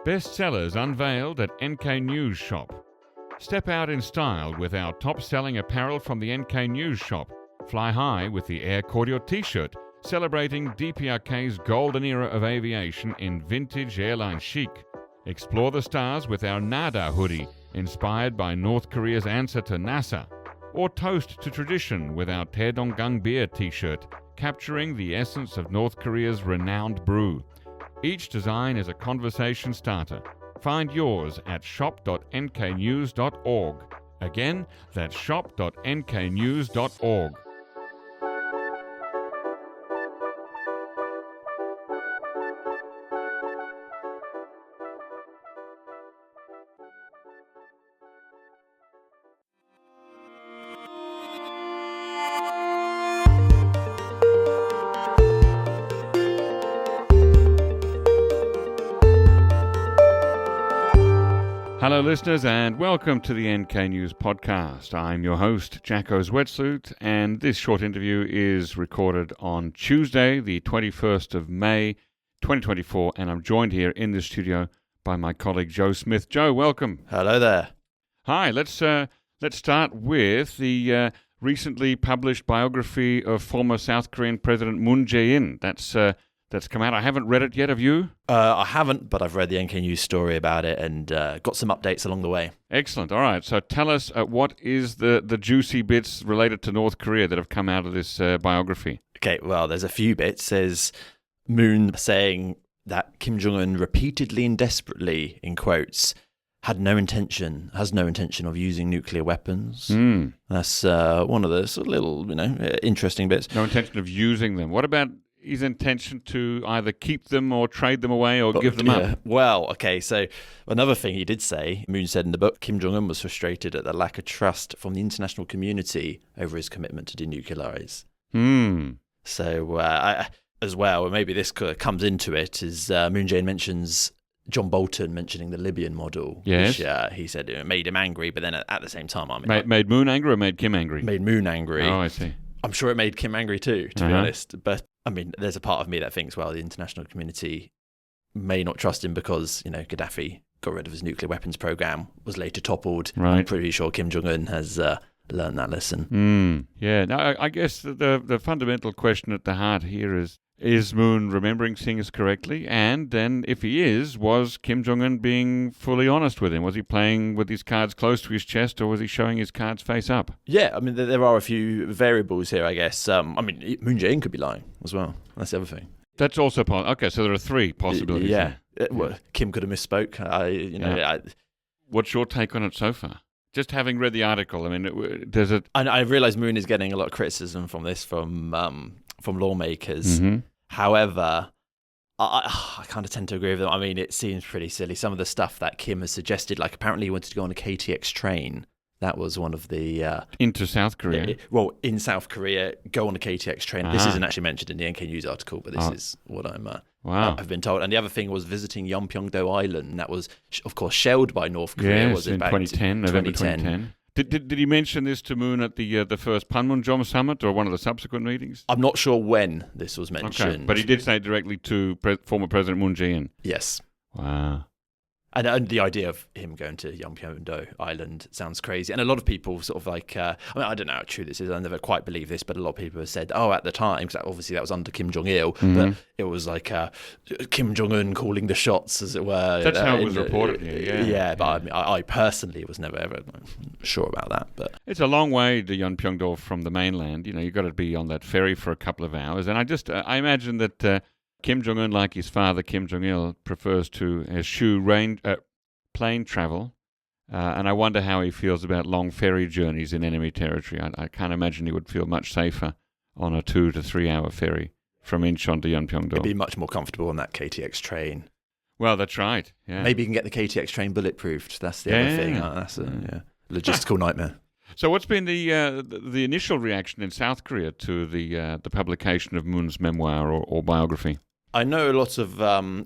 Bestsellers unveiled at NK News Shop. Step out in style with our top-selling apparel from the NK News Shop. Fly high with the Air Cordial T-shirt, celebrating DPRK's golden era of aviation in vintage airline chic. Explore the stars with our Nada hoodie, inspired by North Korea's answer to NASA. Or toast to tradition with our Taedonggang beer T-shirt, capturing the essence of North Korea's renowned brew. Each design is a conversation starter. Find yours at shop.nknews.org. Again, that's shop.nknews.org. Hello listeners and welcome to the NK News Podcast. I'm your host, Jacko Zwetsloot, and this short interview is recorded on Tuesday, the 21st of May, 2024, and I'm joined here in the studio by my colleague Joe Smith. Joe, welcome. Hello there. Hi, let's start with the recently published biography of former South Korean President Moon Jae-in. That's come out. I haven't read it yet. Have you? I haven't, but I've read the NK News story about it and got some updates along the way. Excellent. All right. So tell us what is the juicy bits related to North Korea that have come out of this biography? Okay, well, there's a few bits. There's Moon saying that Kim Jong-un repeatedly and desperately, in quotes, has no intention of using nuclear weapons. That's one of the sort of little, interesting bits. No intention of using them. What about his intention to either keep them or trade them away or give them up? Well, okay, so another thing he did say, Moon said in the book, Kim Jong-un was frustrated at the lack of trust from the international community over his commitment to denuclearize. So, as well, maybe this comes into it, is Moon Jae-in mentions John Bolton mentioning the Libyan model, yes. Which he said it made him angry, but then at the same time, made Moon angry or made Kim angry? Made Moon angry. Oh, I see. I'm sure it made Kim angry too, to be honest, but there's a part of me that thinks, well, the international community may not trust him because, Gaddafi got rid of his nuclear weapons program, was later toppled. Right. I'm pretty sure Kim Jong-un has learned that lesson. Yeah. Now, I guess the fundamental question at the heart here is Moon remembering things correctly? And then, if he is, was Kim Jong-un being fully honest with him? Was he playing with his cards close to his chest, or was he showing his cards face up? Yeah, there are a few variables here, I guess. Moon Jae-in could be lying as well. That's the other thing. That's also possible. Okay, so there are three possibilities. Yeah. Well, Kim could have misspoke. What's your take on it so far? Just having read the article, does it... I realise Moon is getting a lot of criticism from this from lawmakers. Mm-hmm. However, I kind of tend to agree with them. It seems pretty silly. Some of the stuff that Kim has suggested, like apparently he wanted to go on a KTX train. That was one of the... into South Korea? In South Korea, go on a KTX train. This isn't actually mentioned in the NK News article, but this is what I've been told. And the other thing was visiting Yeonpyeong-do Island. That was, of course, shelled by North Korea. Yes, in 2010, November 2010. Did he mention this to Moon at the first Panmunjom summit or one of the subsequent meetings? I'm not sure when this was mentioned. Okay, but he did say it directly to former President Moon Jae-in. Yes. Wow. And the idea of him going to Yeonpyeong-do Island sounds crazy. And a lot of people sort of like, I don't know how true this is. I never quite believe this, but a lot of people have said, at the time, because obviously that was under Kim Jong-il, but it was like Kim Jong-un calling the shots, as it were. That's how it was reported here, yeah. But I personally was never ever sure about that. But it's a long way to Yeonpyeong-do from the mainland. You've got to be on that ferry for a couple of hours. And I imagine that... Kim Jong-un, like his father Kim Jong-il, prefers to eschew plane travel, and I wonder how he feels about long ferry journeys in enemy territory. I can't imagine he would feel much safer on a 2 to 3 hour ferry from Incheon to Yeonpyeong-do. He'd be much more comfortable on that KTX train. Well, that's right. Yeah. Maybe you can get the KTX train bulletproofed. That's the other thing. That's a logistical nightmare. So what's been the initial reaction in South Korea to the publication of Moon's memoir or biography? I know a lot of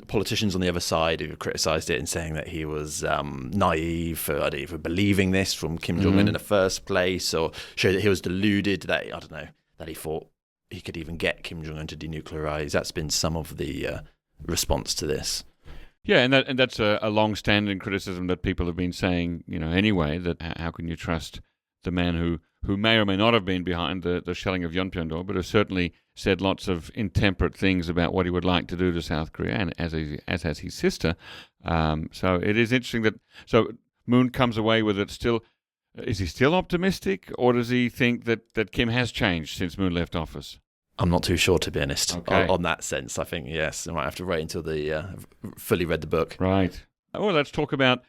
politicians on the other side who criticised it and saying that he was naive for believing this from Kim Jong-un in the first place, or show that he was deluded, that he thought he could even get Kim Jong-un to denuclearize. That's been some of the response to this. Yeah, and that's a long-standing criticism that people have been saying, anyway, that how can you trust the man who may or may not have been behind the shelling of Yonpyeong-do, but has certainly said lots of intemperate things about what he would like to do to South Korea, and as has his sister. So it is interesting so Moon comes away with it still. Is he still optimistic, or does he think that Kim has changed since Moon left office? I'm not too sure, to be honest, okay. on that sense. I think, yes, I might have to wait until fully read the book. Right. Well, let's talk about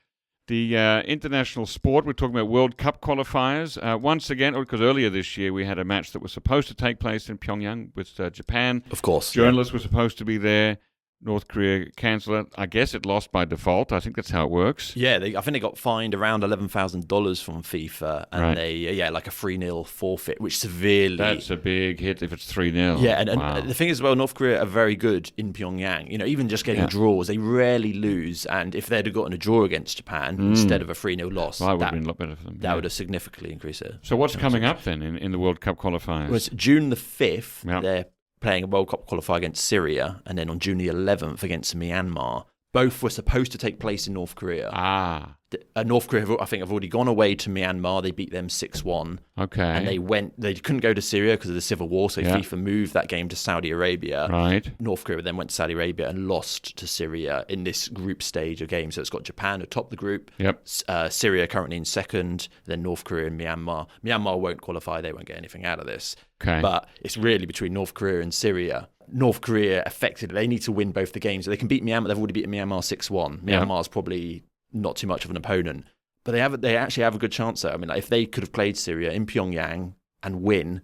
the international sport. We're talking about World Cup qualifiers. Once again, because earlier this year we had a match that was supposed to take place in Pyongyang with Japan. Of course. Journalists were supposed to be there. North Korea cancelled it. I guess it lost by default. I think that's how it works. Yeah, I think they got fined around $11,000 from FIFA, and right. they like a 3-0 forfeit, which severely. That's a big hit if it's 3-0. Yeah, and the thing is, well, North Korea are very good in Pyongyang. Even just getting draws, they rarely lose. And if they'd have gotten a draw against Japan instead of a 3-0 loss, that would have been a lot better for them. That would have significantly increased it. So what's coming up then in the World Cup qualifiers? Well, it's June the 5th. Yep. They're playing a World Cup qualifier against Syria, and then on June the 11th against Myanmar. Both were supposed to take place in North Korea. North Korea, I think, have already gone away to Myanmar. They beat them 6-1. Okay. And they couldn't go to Syria because of the civil war, so FIFA moved that game to Saudi Arabia. Right. North Korea then went to Saudi Arabia and lost to Syria in this group stage of games. So it's got Japan atop the group. Yep. Syria currently in second, then North Korea and Myanmar. Myanmar won't qualify. They won't get anything out of this. Okay. But it's really between North Korea and Syria. North Korea effectively, they need to win both the games. They can beat Myanmar. They've already beaten Myanmar 6-1. Myanmar's probably not too much of an opponent, but they actually have a good chance there. I mean, if they could have played Syria in Pyongyang and win,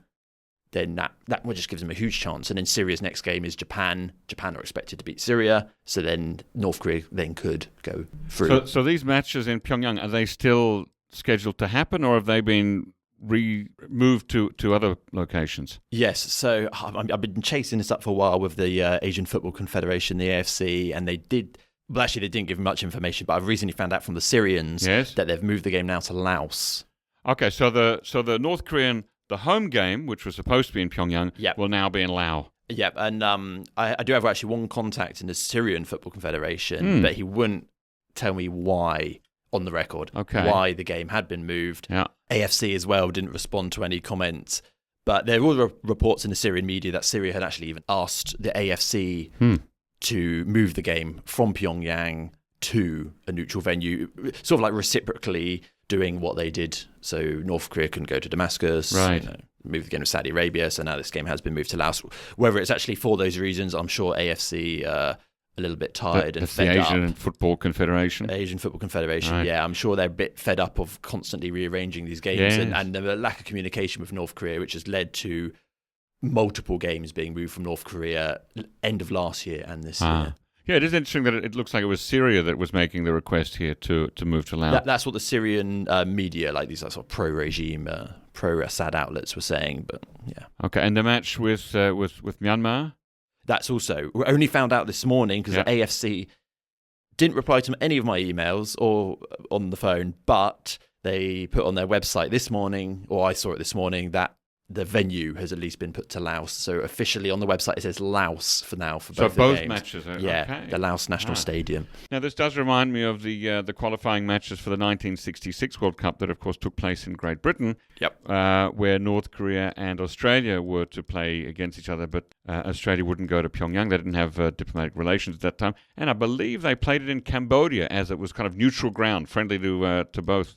then that just gives them a huge chance. And then Syria's next game is Japan. Japan are expected to beat Syria, so then North Korea then could go through. So these matches in Pyongyang, are they still scheduled to happen, or have they been moved to other locations? Yes, so I've been chasing this up for a while with the Asian Football Confederation, the AFC, and they didn't give much information, but I've recently found out from the Syrians that they've moved the game now to Laos. Okay, so the North Korean, the home game, which was supposed to be in Pyongyang, will now be in Laos. Yep, and I do have actually one contact in the Syrian Football Confederation, but he wouldn't tell me why on the record, why the game had been moved. Yeah. AFC as well didn't respond to any comments. But there were reports in the Syrian media that Syria had actually even asked the AFC to move the game from Pyongyang to a neutral venue, sort of like reciprocally doing what they did. So North Korea couldn't go to Damascus, move the game to Saudi Arabia. So now this game has been moved to Laos. Whether it's actually for those reasons, I'm sure AFC a little bit tired and fed up. That's the Asian Football Confederation. Asian Football Confederation, yeah. I'm sure they're a bit fed up of constantly rearranging these games and the lack of communication with North Korea, which has led to multiple games being moved from North Korea end of last year and this year. Yeah, it is interesting that it looks like it was Syria that was making the request here to move to Laos. That's what the Syrian media, like these sort of pro-regime, pro-Assad outlets were saying, but yeah. Okay, and the match with Myanmar? That's also, we only found out this morning because the AFC didn't reply to any of my emails or on the phone, but they put on their website this morning, or I saw it this morning, that the venue has at least been put to Laos. So officially on the website it says Laos for now for both the games. So both matches are the Laos National Stadium. Now this does remind me of the qualifying matches for the 1966 World Cup that of course took place in Great Britain, where North Korea and Australia were to play against each other, but Australia wouldn't go to Pyongyang. They didn't have diplomatic relations at that time, and I believe they played it in Cambodia as it was kind of neutral ground, friendly to both.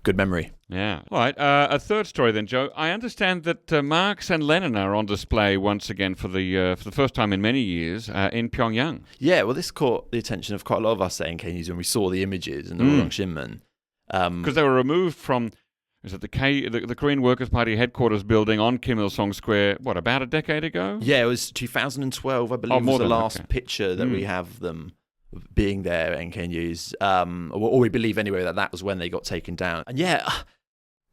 Good memory. Yeah. All right. A third story then, Joe. I understand that Marx and Lenin are on display once again for the first time in many years in Pyongyang. Yeah. Well, this caught the attention of quite a lot of us at NK News when we saw the images in the Urong Shinmun. Because they were removed from the Korean Workers' Party headquarters building on Kim Il-sung Square, about a decade ago? Yeah, it was 2012, I believe, was the last picture that we have them being there, NK News, or we believe anyway that was when they got taken down. And yeah,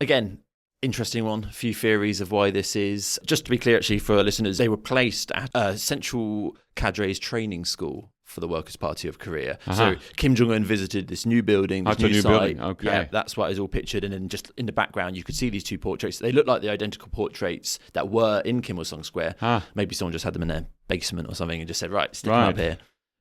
again, interesting one. A few theories of why this is. Just to be clear, actually, for our listeners, they were placed at Central Cadre's training school for the Workers' Party of Korea. So Kim Jong-un visited this new building, this new site. Building. Okay. Yeah, that's what is all pictured. And then just in the background, you could see these two portraits. They look like the identical portraits that were in Kim Il-sung Square. Maybe someone just had them in their basement or something and just said, right, stick them up here.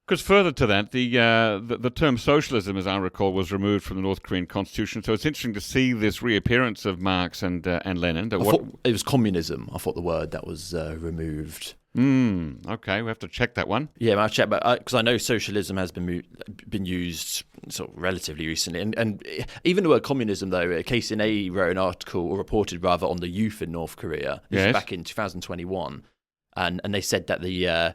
Because further to that, the term socialism, as I recall, was removed from the North Korean constitution. So it's interesting to see this reappearance of Marx and Lenin. I thought it was communism. I thought the word that was removed. Okay, we have to check that one. Yeah, I'll check, because I know socialism has been used sort of relatively recently, and even the word communism, though. KCNA wrote an article, or reported rather, on the youth in North Korea. This was back in 2021, and they said that the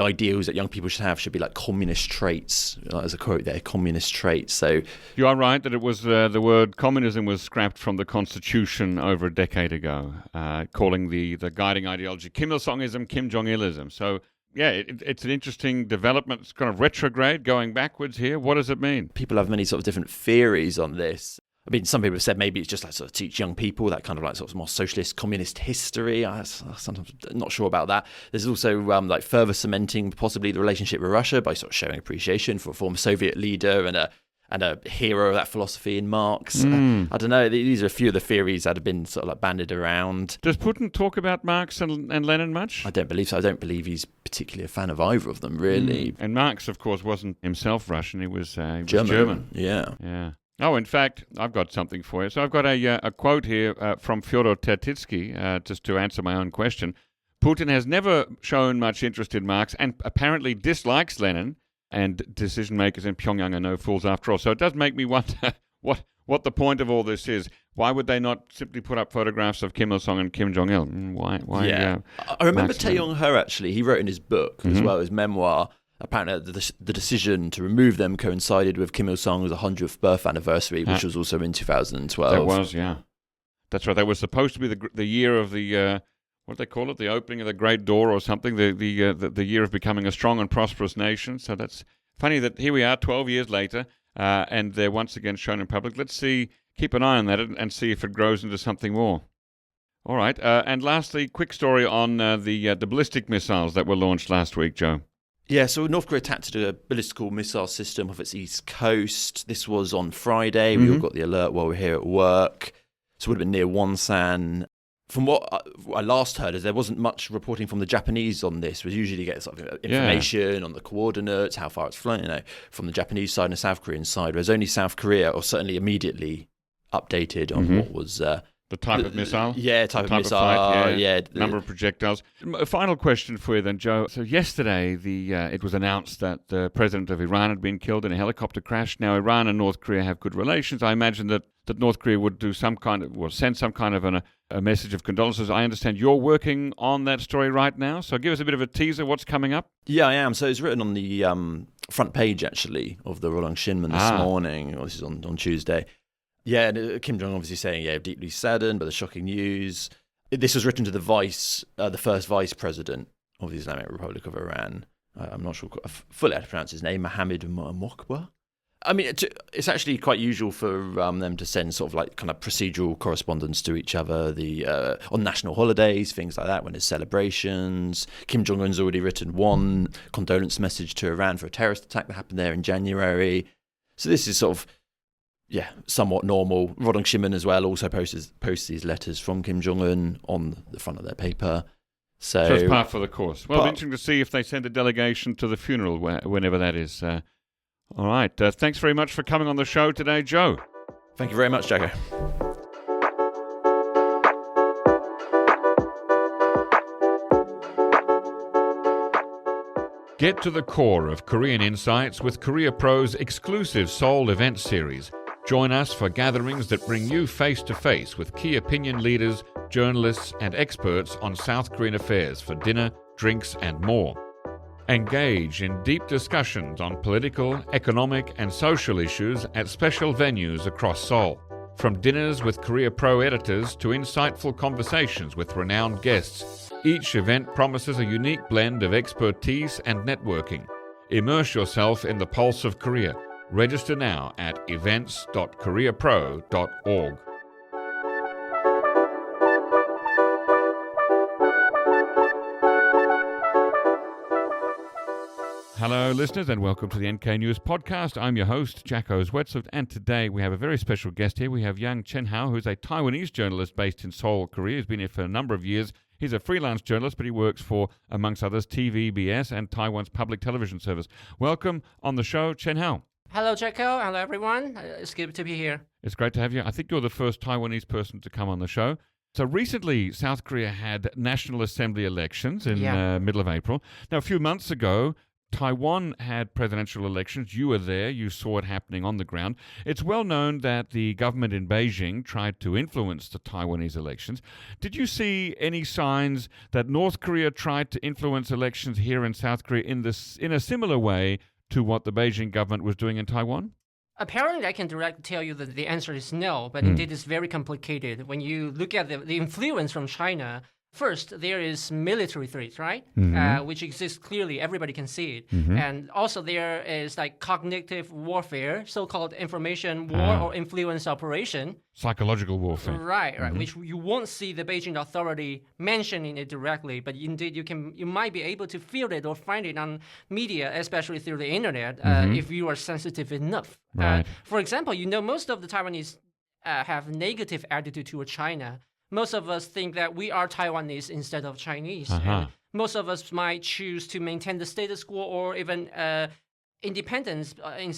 ideals that young people should be like communist traits, as a quote there, communist traits. So you are right that it was the word communism was scrapped from the constitution over a decade ago, calling the guiding ideology Kim Il-sungism, Kim Jong-ilism. So yeah, it's an interesting development. It's kind of retrograde, going backwards here. What does it mean? People have many sort of different theories on this. I mean, some people have said maybe it's just like sort of teach young people that kind of like sort of more socialist, communist history. I'm sometimes not sure about that. There's also like further cementing possibly the relationship with Russia by sort of showing appreciation for a former Soviet leader and a hero of that philosophy in Marx. I don't know. These are a few of the theories that have been sort of like bandied around. Does Putin talk about Marx and Lenin much? I don't believe so. I don't believe he's particularly a fan of either of them, really. And Marx, of course, wasn't himself Russian. He was German. Yeah. Oh, in fact, I've got something for you. So I've got a quote here from Fyodor Tertitsky, just to answer my own question. Putin has never shown much interest in Marx and apparently dislikes Lenin, and decision-makers in Pyongyang are no fools after all. So it does make me wonder what the point of all this is. Why would they not simply put up photographs of Kim Il-sung and Kim Jong-il? Why? Yeah. I remember Tae Yong-ho, actually. He wrote in his book, as well, his memoir, apparently the decision to remove them coincided with Kim Il-sung's 100th birth anniversary, which was also in 2012. That was, yeah. That's right. That was supposed to be the year of the, what do they call it? The opening of the Great Door or something, the year of becoming a strong and prosperous nation. So that's funny that here we are 12 years later, and they're once again shown in public. Let's keep an eye on that and see if it grows into something more. All right. And lastly, quick story on the ballistic missiles that were launched last week, Joe. Yeah, so North Korea attacked a ballistic missile system off its east coast. This was on Friday. We all got the alert while we were here at work. So it would have been near Wonsan. From what I last heard, is there wasn't much reporting from the Japanese on this. We usually get sort of information on the coordinates, how far it's flown, from the Japanese side and the South Korean side. Whereas only South Korea, or certainly immediately, updated on what was the type of missile? Yeah, type of missile. Number of projectiles. A final question for you then, Joe. So yesterday, it was announced that the president of Iran had been killed in a helicopter crash. Now, Iran and North Korea have good relations. I imagine that North Korea would do send some kind of a message of condolences. I understand you're working on that story right now. So give us a bit of a teaser. What's coming up? Yeah, I am. So it's written on the front page, actually, of the Rolang Shinman this morning. This is on Tuesday. Yeah, and Kim Jong obviously saying, deeply saddened by the shocking news. This was written to the first vice president of the Islamic Republic of Iran. I'm not sure fully how to pronounce his name, Mohammed Mokba. I mean, it's actually quite usual for them to send sort of like kind of procedural correspondence to each other, on national holidays, things like that, when there's celebrations. Kim Jong-un's already written one condolence message to Iran for a terrorist attack that happened there in January. So this is sort of, somewhat normal. Rodong Shinman as well also posts these letters from Kim Jong-un on the front of their paper. So it's par for the course. Well, it'll be interesting to see if they send a delegation to the funeral, whenever that is. All right. Thanks very much for coming on the show today, Joe. Thank you very much, Jacko. Get to the core of Korean insights with Korea Pro's exclusive Seoul event series. Join us for gatherings that bring you face-to-face with key opinion leaders, journalists, and experts on South Korean affairs for dinner, drinks, and more. Engage in deep discussions on political, economic, and social issues at special venues across Seoul. From dinners with Korea Pro editors to insightful conversations with renowned guests, each event promises a unique blend of expertise and networking. Immerse yourself in the pulse of Korea. Register now at events.koreapro.org. Hello, listeners, and welcome to the NK News Podcast. I'm your host, Jacko Zwetzel, and today we have a very special guest here. We have Yang Chien-hao, who's a Taiwanese journalist based in Seoul, Korea. He's been here for a number of years. He's a freelance journalist, but he works for, amongst others, TVBS and Taiwan's public television service. Welcome on the show, Chien-hao. Hello, Jacko. Hello, everyone. It's good to be here. It's great to have you. I think you're the first Taiwanese person to come on the show. So recently, South Korea had National Assembly elections in middle of April. Now, a few months ago, Taiwan had presidential elections. You were there. You saw it happening on the ground. It's well known that the government in Beijing tried to influence the Taiwanese elections. Did you see any signs that North Korea tried to influence elections here in South Korea in a similar way to what the Beijing government was doing in Taiwan? Apparently, I can directly tell you that the answer is no, but indeed it's very complicated. When you look at the influence from China, first, there is military threats, right? Which exists clearly. Everybody can see it. And also there is like cognitive warfare, so-called information war or influence operation. Psychological warfare. Right. Which you won't see the Beijing authority mentioning it directly, but indeed you might be able to feel it or find it on media, especially through the internet, if you are sensitive enough. Right. For example, most of the Taiwanese have negative attitude toward China. Most of us think that we are Taiwanese instead of Chinese. And most of us might choose to maintain the status quo or even independence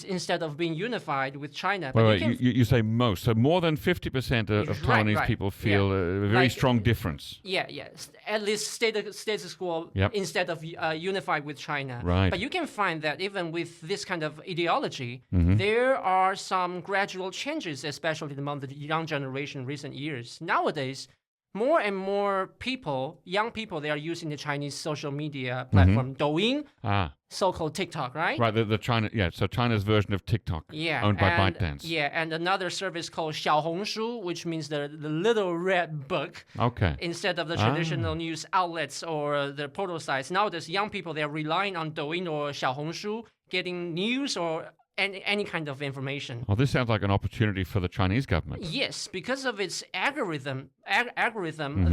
instead of being unified with China. But you say most. So more than 50% of Taiwanese people feel a very strong difference. Yes. At least status quo instead of unified with China. Right. But you can find that even with this kind of ideology, there are some gradual changes, especially among the young generation in recent years. Nowadays, more and more young people, they are using the Chinese social media platform, Douyin, so-called TikTok, right? Right, so China's version of TikTok, owned by ByteDance. Yeah, and another service called Xiaohongshu, which means the little red book. Okay. Instead of the traditional news outlets or the portal sites. Nowadays, young people, they are relying on Douyin or Xiaohongshu, getting news or any kind of information. Well, this sounds like an opportunity for the Chinese government. Yes, because of its algorithm,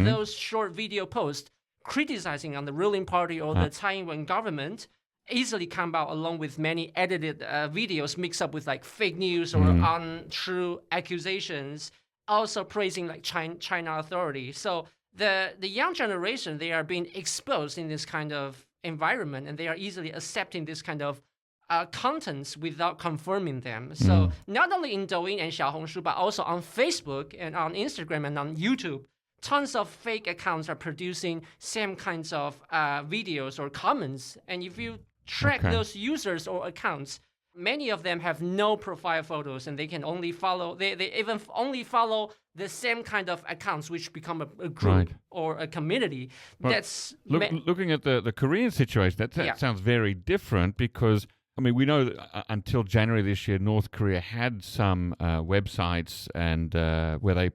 those short video posts criticizing on the ruling party or the Taiwan government easily come out along with many edited videos mixed up with like fake news or untrue accusations, also praising like China authority. So the young generation, they are being exposed in this kind of environment, and they are easily accepting this kind of contents without confirming them. So not only in Douyin and Xiaohongshu, but also on Facebook and on Instagram and on YouTube, tons of fake accounts are producing same kinds of videos or comments. And if you track those users or accounts, many of them have no profile photos, and they can only follow, they even only follow the same kind of accounts, which become a group or a community. Well, That's looking at the Korean situation, that sounds very different because, I mean, we know that until January this year, North Korea had some websites and where they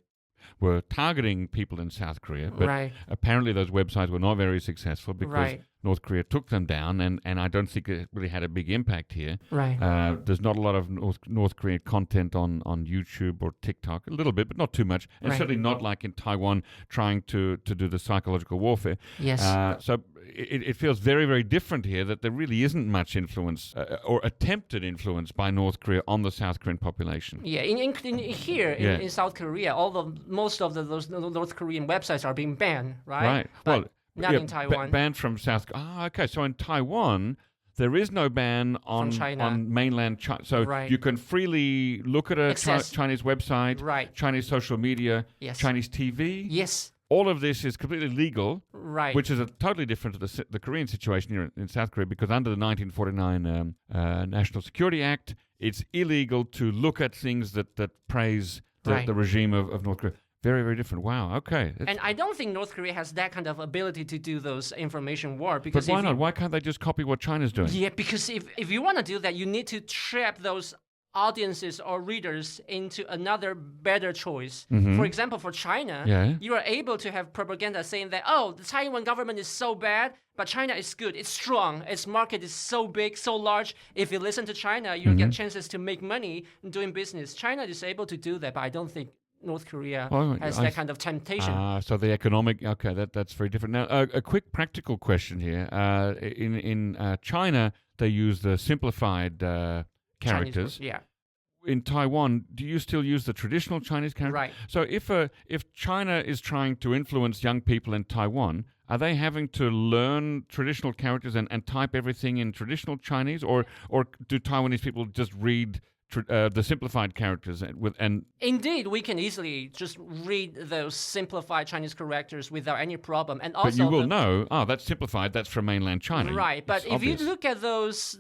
were targeting people in South Korea, but apparently those websites were not very successful because North Korea took them down, and I don't think it really had a big impact here. There's not a lot of North Korean content on YouTube or TikTok, a little bit, but not too much, and certainly not like in Taiwan trying to do the psychological warfare. Yes. So it feels very, very different here, that there really isn't much influence or attempted influence by North Korea on the South Korean population. Yeah, in South Korea, most of those North Korean websites are being banned, right? But not in Taiwan. Banned from South. Okay. So in Taiwan, there is no ban on mainland China. So you can freely look at a Chinese website, Chinese social media, Chinese TV. Yes. All of this is completely legal, which is totally different to the Korean situation here in South Korea, because under the 1949 National Security Act, it's illegal to look at things that praise the regime of North Korea. Very, very different. Wow. Okay. And I don't think North Korea has that kind of ability to do those information war. Because but why not? Why can't they just copy what China's doing? Yeah, because if you want to do that, you need to trap those audiences or readers into another better choice. For example, for China, you are able to have propaganda saying that, the Taiwan government is so bad, but China is good, it's strong, its market is so big, so large. If you listen to China, you get chances to make money doing business. China is able to do that, but I don't think North Korea has that kind of temptation. So the economic, that's very different. Now, a quick practical question here. In China, they use the simplified characters. Chinese, in Taiwan, do you still use the traditional Chinese character? Right. So if China is trying to influence young people in Taiwan, are they having to learn traditional characters and type everything in traditional Chinese, or do Taiwanese people just read the simplified characters and Indeed, we can easily just read those simplified Chinese characters without any problem. And but also, you will know, that's simplified, that's from mainland China. Right, but It's if obvious. you look at those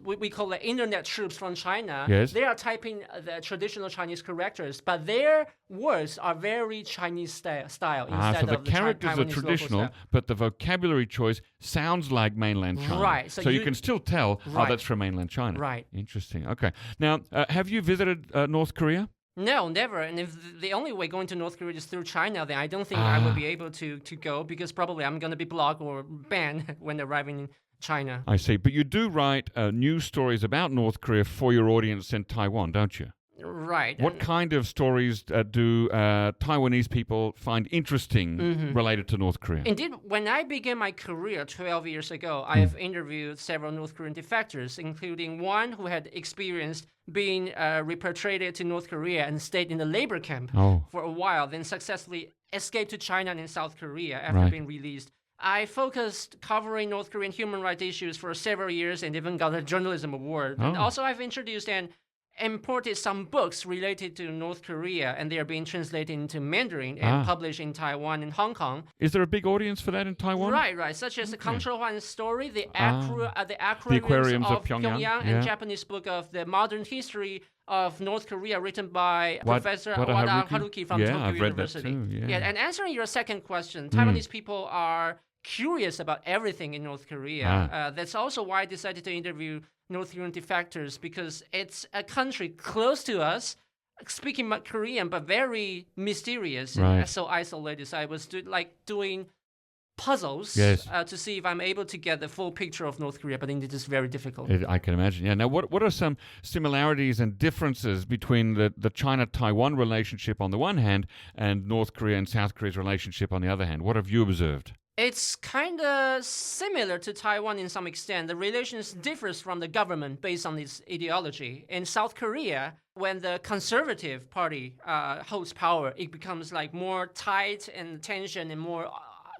we call it internet troops from China, Yes. they are typing the traditional Chinese characters, but their words are very Chinese style instead so the of the characters Taiwanese are local traditional, style. but the vocabulary choice sounds like mainland China. Right, So so you you- can still tell, Right. that's from mainland China. Right. Interesting. Okay. Now, have you visited North Korea? No, never. And if the only way going to North Korea is through China, then I don't think I would be able to go, because probably I'm going to be blocked or banned when arriving in China. I see. But you do write news stories about North Korea for your audience in Taiwan, don't you? Right. What kind of stories do Taiwanese people find interesting related to North Korea? Indeed, when I began my career 12 years ago, I Hmm. have interviewed several North Korean defectors, including one who had experienced being repatriated to North Korea and stayed in the labor camp Oh. for a while, then successfully escaped to China and South Korea after Right. being released. I focused covering North Korean human rights issues for several years and even got a journalism award. And Oh. also I've introduced and imported some books related to North Korea, and they are being translated into Mandarin and published in Taiwan and Hong Kong. Is there a big audience for that in Taiwan? Right, such as the Control story, the aquariums aquariums of of Pyongyang, Pyongyang, yeah. and Japanese book of the modern history of North Korea, written by Wada Professor Haruki? Wada Haruki from Yeah, Tokyo I've read that University. too, yeah. And answering your second question, Taiwanese people are curious about everything in North Korea. That's also why I decided to interview North Korean defectors, because it's a country close to us, speaking Korean, but very mysterious Right. and so isolated. So I was doing puzzles Yes. to see if I'm able to get the full picture of North Korea, but indeed it's very difficult. I can imagine. Yeah. Now, what are some similarities and differences between the China-Taiwan relationship on the one hand and North Korea and South Korea's relationship on the other hand? What have you observed? It's kind of similar to Taiwan in some extent. The relations differs from the government based on its ideology. In South Korea, when the conservative party holds power, it becomes like more tight and tension and more,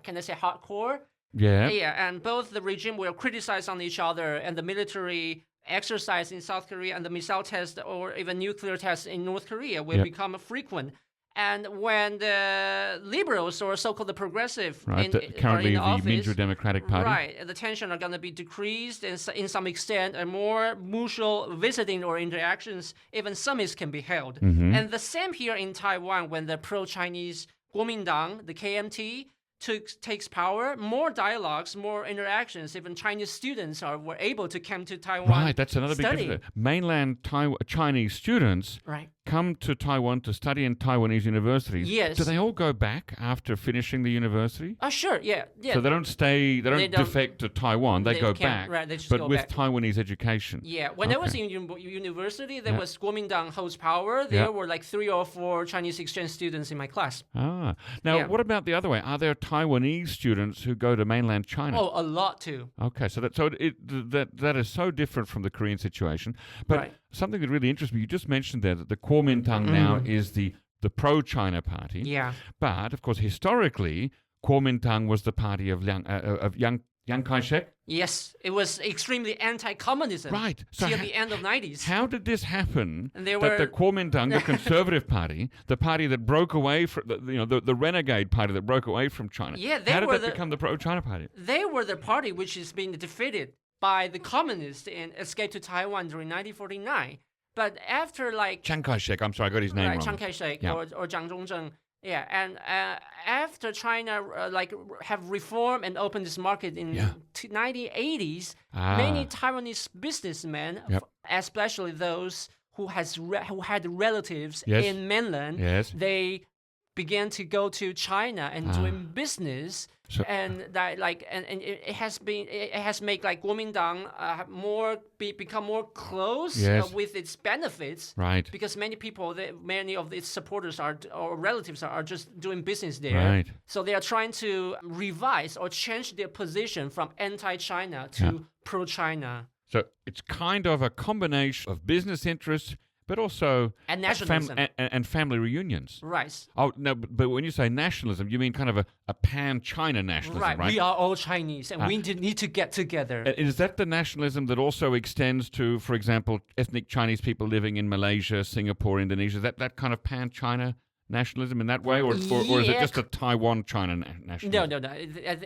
can I say, hardcore? Yeah. Yeah, and both the regime will criticize on each other, and the military exercise in South Korea and the missile test or even nuclear tests in North Korea will become frequent. And when the liberals or so-called the progressive Right. are Currently, in the office, Minju Democratic Party. right, the tension are going to be decreased and in some extent, and more mutual visiting or interactions, even summits can be held. And the same here in Taiwan, when the pro-Chinese Kuomintang, the KMT, takes power, more dialogues, more interactions. Even Chinese students were able to come to Taiwan. Right, that's another big study. difference. Mainland Chinese students Right. come to Taiwan to study in Taiwanese universities. Yes. Do they all go back after finishing the university? Sure, yeah. So they don't stay, they don't don't- defect to Taiwan, they go can't- back, right, they just but go with back. Taiwanese education. Yeah, when I was Okay. in university, there Yeah. was Kuomintang holds power. There were like 3 or 4 Chinese exchange students in my class. Now, Yeah. what about the other way? Are there Taiwanese students who go to mainland China? Oh, a lot too. Okay, so that is so different from the Korean situation. But Right. something that really interests me, you just mentioned there that the Kuomintang now is the pro-China party. Yeah. But of course, historically, Kuomintang was the party of Yang Kai-shek. Yes, it was extremely anti-communism. Right. So till the end of 90s. How did this happen? And they that the were- Kuomintang, the conservative party, the party that broke away from the renegade party that broke away from China. Yeah, they how did were that become the pro-China party? They were the party which is being defeated by the communists and escaped to Taiwan during 1949. But after like Chiang Kai-shek. I'm sorry, I got his name right, wrong. Chiang Kai-shek Yeah. or Jiang Zhongzheng. Yeah, and after China have reformed and opened this market in 1980s, many Taiwanese businessmen, Yep. especially those who had relatives Yes. in mainland, Yes. they began to go to China and doing business. So- And that and it has made like Kuomintang become more close Yes. with its benefits, Right. because many of its supporters or relatives are just doing business there. Right. So they are trying to revise or change their position from anti-China to pro-China. So it's kind of a combination of business interests, but also and nationalism. And family reunions. Right. Oh, no, but when you say nationalism, you mean kind of a pan-China nationalism, right? We are all Chinese, and we need to get together. Is that the nationalism that also extends to, for example, ethnic Chinese people living in Malaysia, Singapore, Indonesia? Is that kind of pan-China nationalism in that way, or is it just a Taiwan-China nationalism? No.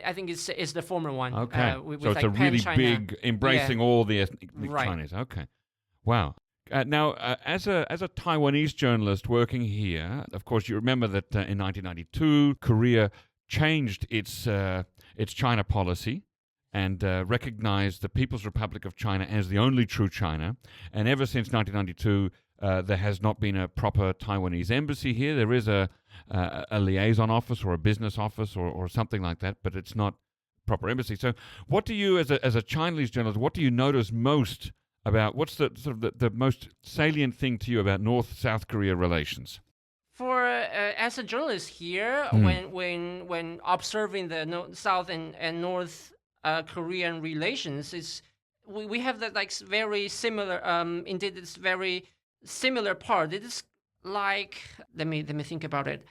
I think it's the former one. Okay, with so it's a really big, embracing all the ethnic Chinese. Okay, wow. Now, as a Taiwanese journalist working here, of course, you remember that in 1992, Korea changed its China policy and recognized the People's Republic of China as the only true China. And ever since 1992, there has not been a proper Taiwanese embassy here. There is a liaison office or a business office or something like that, but it's not proper embassy. So, what do you, as a Chinese journalist, what do you notice most about? What's the sort of the most salient thing to you about North-South Korea relations? For as a journalist here, when observing the South and North Korean relations, we have that like very similar. Indeed, it's very similar part. It is like let me think about it.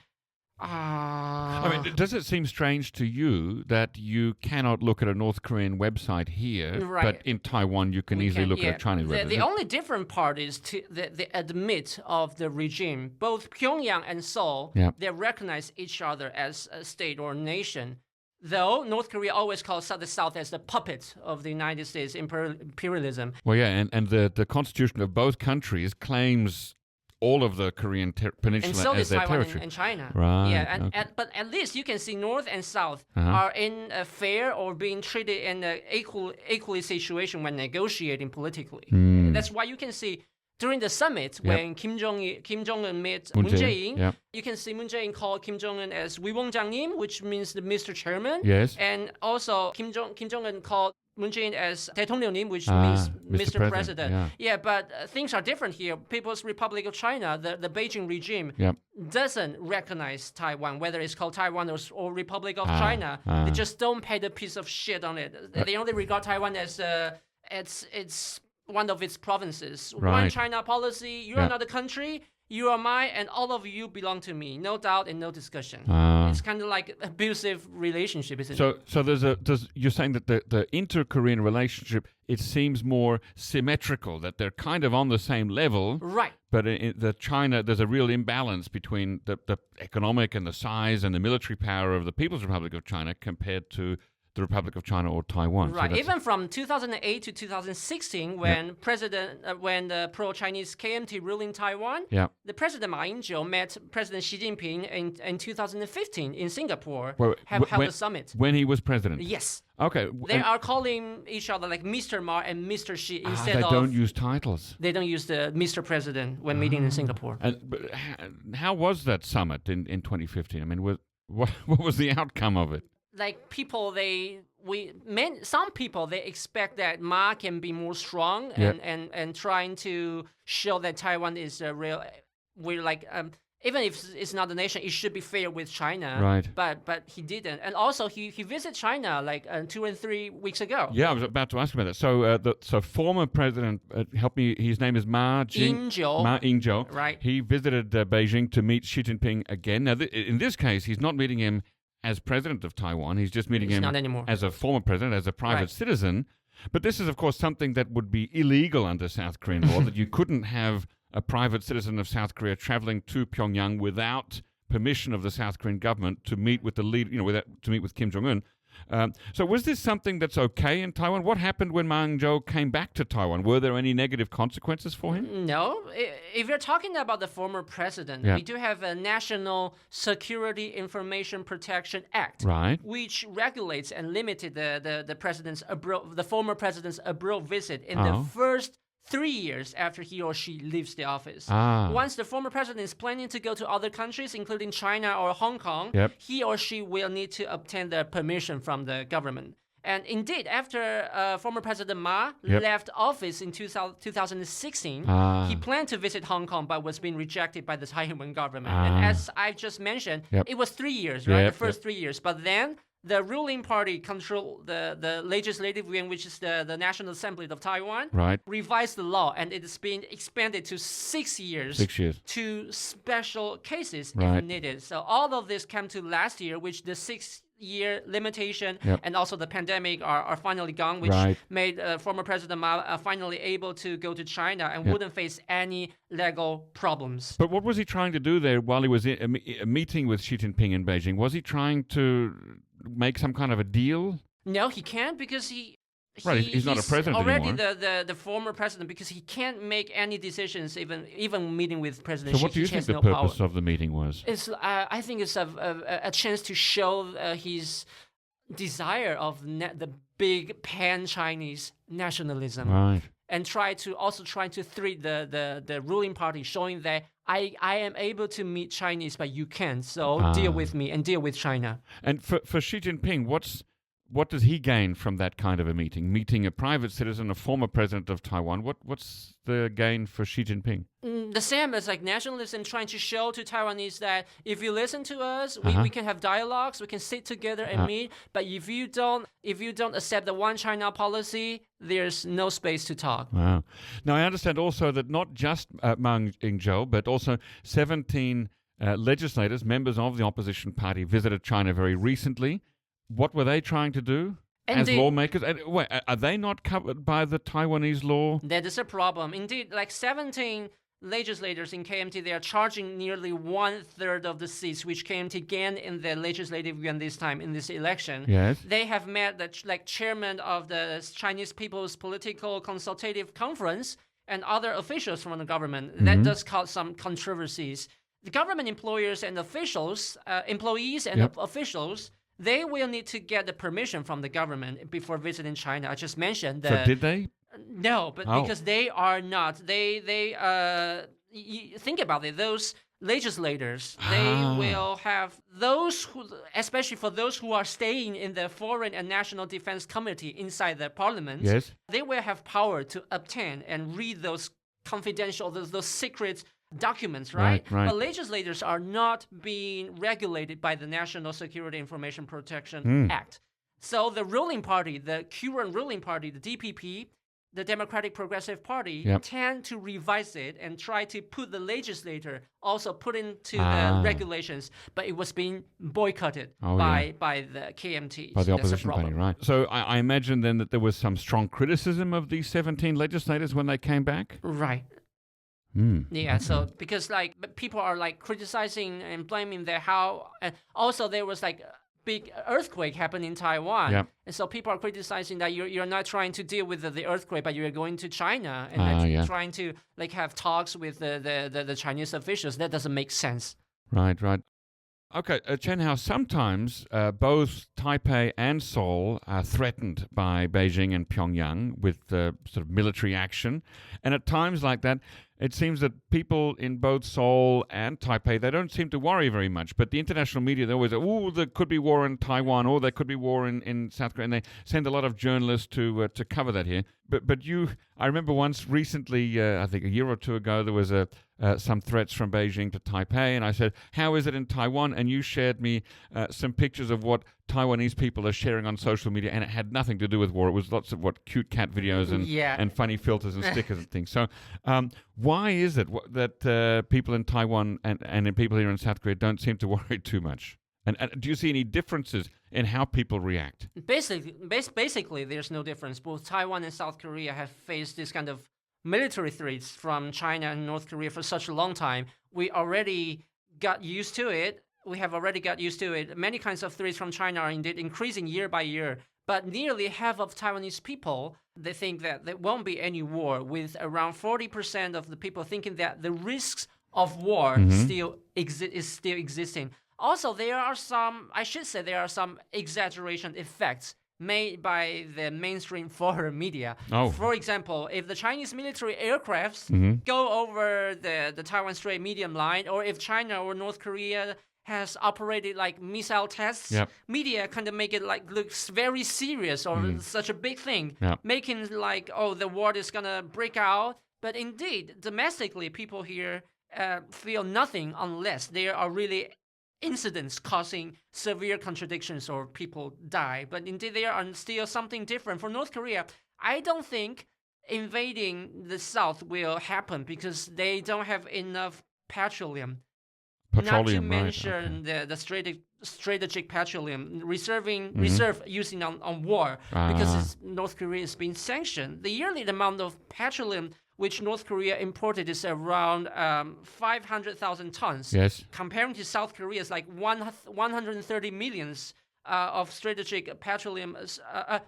I mean, does it seem strange to you that you cannot look at a North Korean website here, but in Taiwan you can easily look at a Chinese website? The only different part is the admit of the regime. Both Pyongyang and Seoul, they recognize each other as a state or nation. Though North Korea always calls the South as the puppet of the United States imperialism. Well, yeah, and the constitution of both countries claims all of the Korean peninsula as their territory. And China. Right. Yeah, but at least you can see North and South are in a fair or being treated in an equally situation when negotiating politically. That's why you can see during the summit when Kim Jong-un met Moon Jae-in, you can see Moon Jae-in call Kim Jong-un as 위원장님, which means the Mr. Chairman. Yes. And also Kim Jong-un called Moon Jae-in as 대통령님, which means Mr. President. Yeah, but things are different here. People's Republic of China, the Beijing regime, doesn't recognize Taiwan, whether it's called Taiwan or Republic of China. They just don't pay the piece of shit on it. They only regard Taiwan as it's one of its provinces. One China policy, you're another country, you are mine, and all of you belong to me. No doubt and no discussion. It's kind of like abusive relationship, isn't it? So you're saying that the inter-Korean relationship, it seems more symmetrical, that they're kind of on the same level. Right. But in China, there's a real imbalance between the economic and the size and the military power of the People's Republic of China compared to the Republic of China or Taiwan. Right. Even from 2008 to 2016, when when the pro-Chinese KMT ruled in Taiwan, the President Ma Ying-jeou met President Xi Jinping in 2015 in Singapore, held a summit. When he was president? Yes. Okay. They are calling each other like Mr. Ma and Mr. Xi instead of... They don't use titles. They don't use the Mr. President when meeting in Singapore. But how was that summit in 2015? I mean, what was the outcome of it? Like some people they expect that Ma can be more strong and trying to show that Taiwan is a real. We're like even if it's not a nation, it should be fair with China. Right. But he didn't, and also he visited China like 2 and 3 weeks ago. Yeah, I was about to ask about that. So former president, help me. His name is Ma Ying-jeou. Right. He visited Beijing to meet Xi Jinping again. Now, in this case, he's not meeting him as president of Taiwan. He's just meeting him as a former president, as a private citizen. But this is, of course, something that would be illegal under South Korean law, that you couldn't have a private citizen of South Korea traveling to Pyongyang without permission of the South Korean government to meet with the leader, to meet with Kim Jong-un. So was this something that's okay in Taiwan? What happened when Ma Ying-jeou came back to Taiwan? Were there any negative consequences for him? No. If you're talking about the former president, we do have a National Security Information Protection Act, which regulates and limited the former president's abroad visit in the first 3 years after he or she leaves the office. Once the former president is planning to go to other countries, including China or Hong Kong, he or she will need to obtain the permission from the government. And indeed, after former President Ma left office in 2016, he planned to visit Hong Kong but was being rejected by the Taiwan government. And as I just mentioned, it was 3 years, right? The first 3 years. But then the ruling party control the legislative yuan, which is the National Assembly of Taiwan, Right. revised the law, and it's been expanded to 6 years. 6 years. To special cases Right. if needed. So all of this came to last year, which the 6-year limitation and also the pandemic are finally gone, which made former President Ma finally able to go to China and wouldn't face any legal problems. But what was he trying to do there while he was in a meeting with Xi Jinping in Beijing? Was he trying to make some kind of a deal? No, he can't, because he's not a president already anymore. the former president, because he can't make any decisions, even meeting with President Xi. So what do you think the no purpose power. of the meeting was? It's I think it's a chance to show his desire of the big pan-Chinese nationalism, Right. and trying to threat the ruling party, showing that I am able to meet Chinese, but you can't. So deal with me and deal with China. And for Xi Jinping, what does he gain from that kind of a meeting? Meeting a private citizen, a former president of Taiwan. What's the gain for Xi Jinping? The same as like nationalism, trying to show to Taiwanese that if you listen to us, we can have dialogues, we can sit together and meet. But if you don't accept the one China policy, there's no space to talk. Wow. Now I understand also that not just Ma Ying-jeou, but also 17 legislators, members of the opposition party, visited China very recently. What were they trying to do as lawmakers? And, wait, are they not covered by the Taiwanese law? That is a problem. Indeed, like 17 legislators in KMT, they are charging nearly 1/3 of the seats which KMT gained in the legislative yuan this time in this election. Yes. They have met the chairman of the Chinese People's Political Consultative Conference and other officials from the government. That does cause some controversies. The government employers and officials, employees and officials, they will need to get the permission from the government before visiting China. I just mentioned that. So did they? No, but because they are not. They think about it. Those legislators, they will have those who, especially for those who are staying in the Foreign and National Defense Committee inside the parliament. Yes. They will have power to obtain and read those confidential, those secret documents, right? But legislators are not being regulated by the National Security Information Protection Act. So the ruling party, the current ruling party, the DPP, the Democratic Progressive Party, tend to revise it and try to put the legislator also put into the regulations, but it was being boycotted by the KMT. By the opposition party, right. So I imagine then that there was some strong criticism of these 17 legislators when they came back? Right. Yeah, so because like people are like criticizing and blaming and also there was like a big earthquake happened in Taiwan, and so people are criticizing that you're not trying to deal with the earthquake, but you're going to China and trying to like have talks with the Chinese officials. That doesn't make sense. Right. Okay, Chien-hao, sometimes both Taipei and Seoul are threatened by Beijing and Pyongyang with sort of military action. And at times like that, it seems that people in both Seoul and Taipei, they don't seem to worry very much. But the international media, they always say, there could be war in Taiwan, or there could be war in South Korea. And they send a lot of journalists to cover that here. But I remember once recently, I think a year or two ago, there was some threats from Beijing to Taipei. And I said, how is it in Taiwan? And you shared me some pictures of what Taiwanese people are sharing on social media, and it had nothing to do with war. It was lots of cute cat videos and funny filters and stickers and things. So why is it that people in Taiwan and people here in South Korea don't seem to worry too much? And do you see any differences in how people react? Basically, there's no difference. Both Taiwan and South Korea have faced this kind of military threats from China and North Korea for such a long time. We already got used to it. Many kinds of threats from China are indeed increasing year by year. But nearly half of Taiwanese people, they think that there won't be any war, with around 40% of the people thinking that the risks of war is still existing. Also, there are some exaggeration effects made by the mainstream foreign media. For example, if the Chinese military aircrafts go over the Taiwan Strait medium line, or if China or North Korea has operated like missile tests, media kind of make it like looks very serious or such a big thing, making like, the war is gonna break out. But indeed, domestically, people here feel nothing unless there are really incidents causing severe contradictions or people die. But indeed, there are still something different. For North Korea, I don't think invading the South will happen because they don't have enough petroleum. Not to mention the strategic petroleum reserve using on war because North Korea is being sanctioned. The yearly amount of petroleum which North Korea imported is around 500,000 tons. Yes. Comparing to South Korea, it's like 130 millions of strategic petroleum,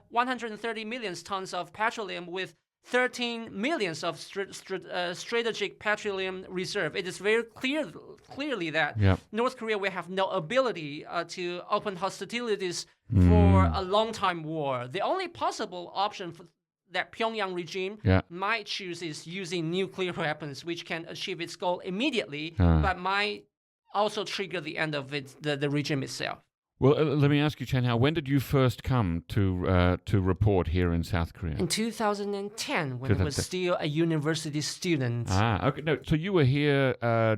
130 million tons of petroleum with 13 millions of strategic petroleum reserve. It is very clearly that North Korea will have no ability to open hostilities for a long-time war. The only possible option that Pyongyang regime might choose is using nuclear weapons, which can achieve its goal immediately, but might also trigger the end of the regime itself. Well, let me ask you, Chien-hao, when did you first come to report here in South Korea? In 2010, when I was still a university student. Okay. No, so you were here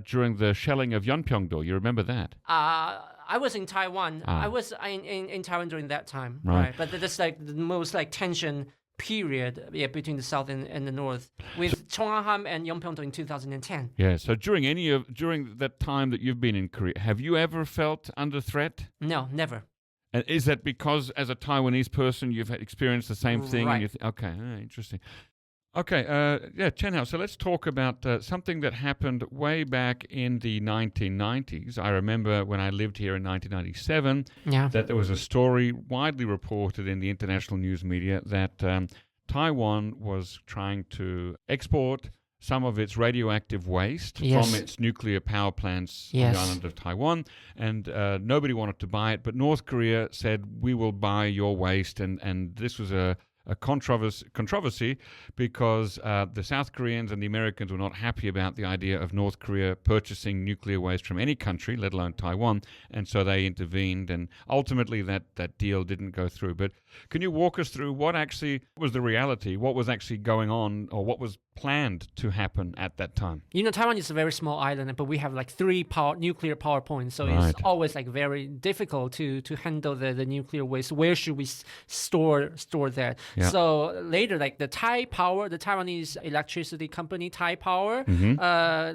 during the shelling of Yeonpyeong-do. You remember that? I was in Taiwan. I was in Taiwan during that time. Right. But that's like the most tension period between the South and the North with Cheongham and Yeonpyeong-do in 2010. Yeah, so during that time that you've been in Korea, have you ever felt under threat? No, never. And is that because as a Taiwanese person you've experienced the same thing? Right. And okay, interesting. Okay, Chien-hao, so let's talk about something that happened way back in the 1990s. I remember when I lived here in 1997 that there was a story widely reported in the international news media that Taiwan was trying to export some of its radioactive waste from its nuclear power plants on the island of Taiwan, and nobody wanted to buy it, but North Korea said, we will buy your waste, and this was a controversy because the South Koreans and the Americans were not happy about the idea of North Korea purchasing nuclear waste from any country, let alone Taiwan, and so they intervened, and ultimately that deal didn't go through. But can you walk us through what actually was the reality, what was actually going on, or what was planned to happen at that time? Taiwan is a very small island, but we have 3 nuclear power points, so it's always very difficult to handle the nuclear waste. Where should we store that? Yeah. So later, the Taiwanese electricity company, Taipower,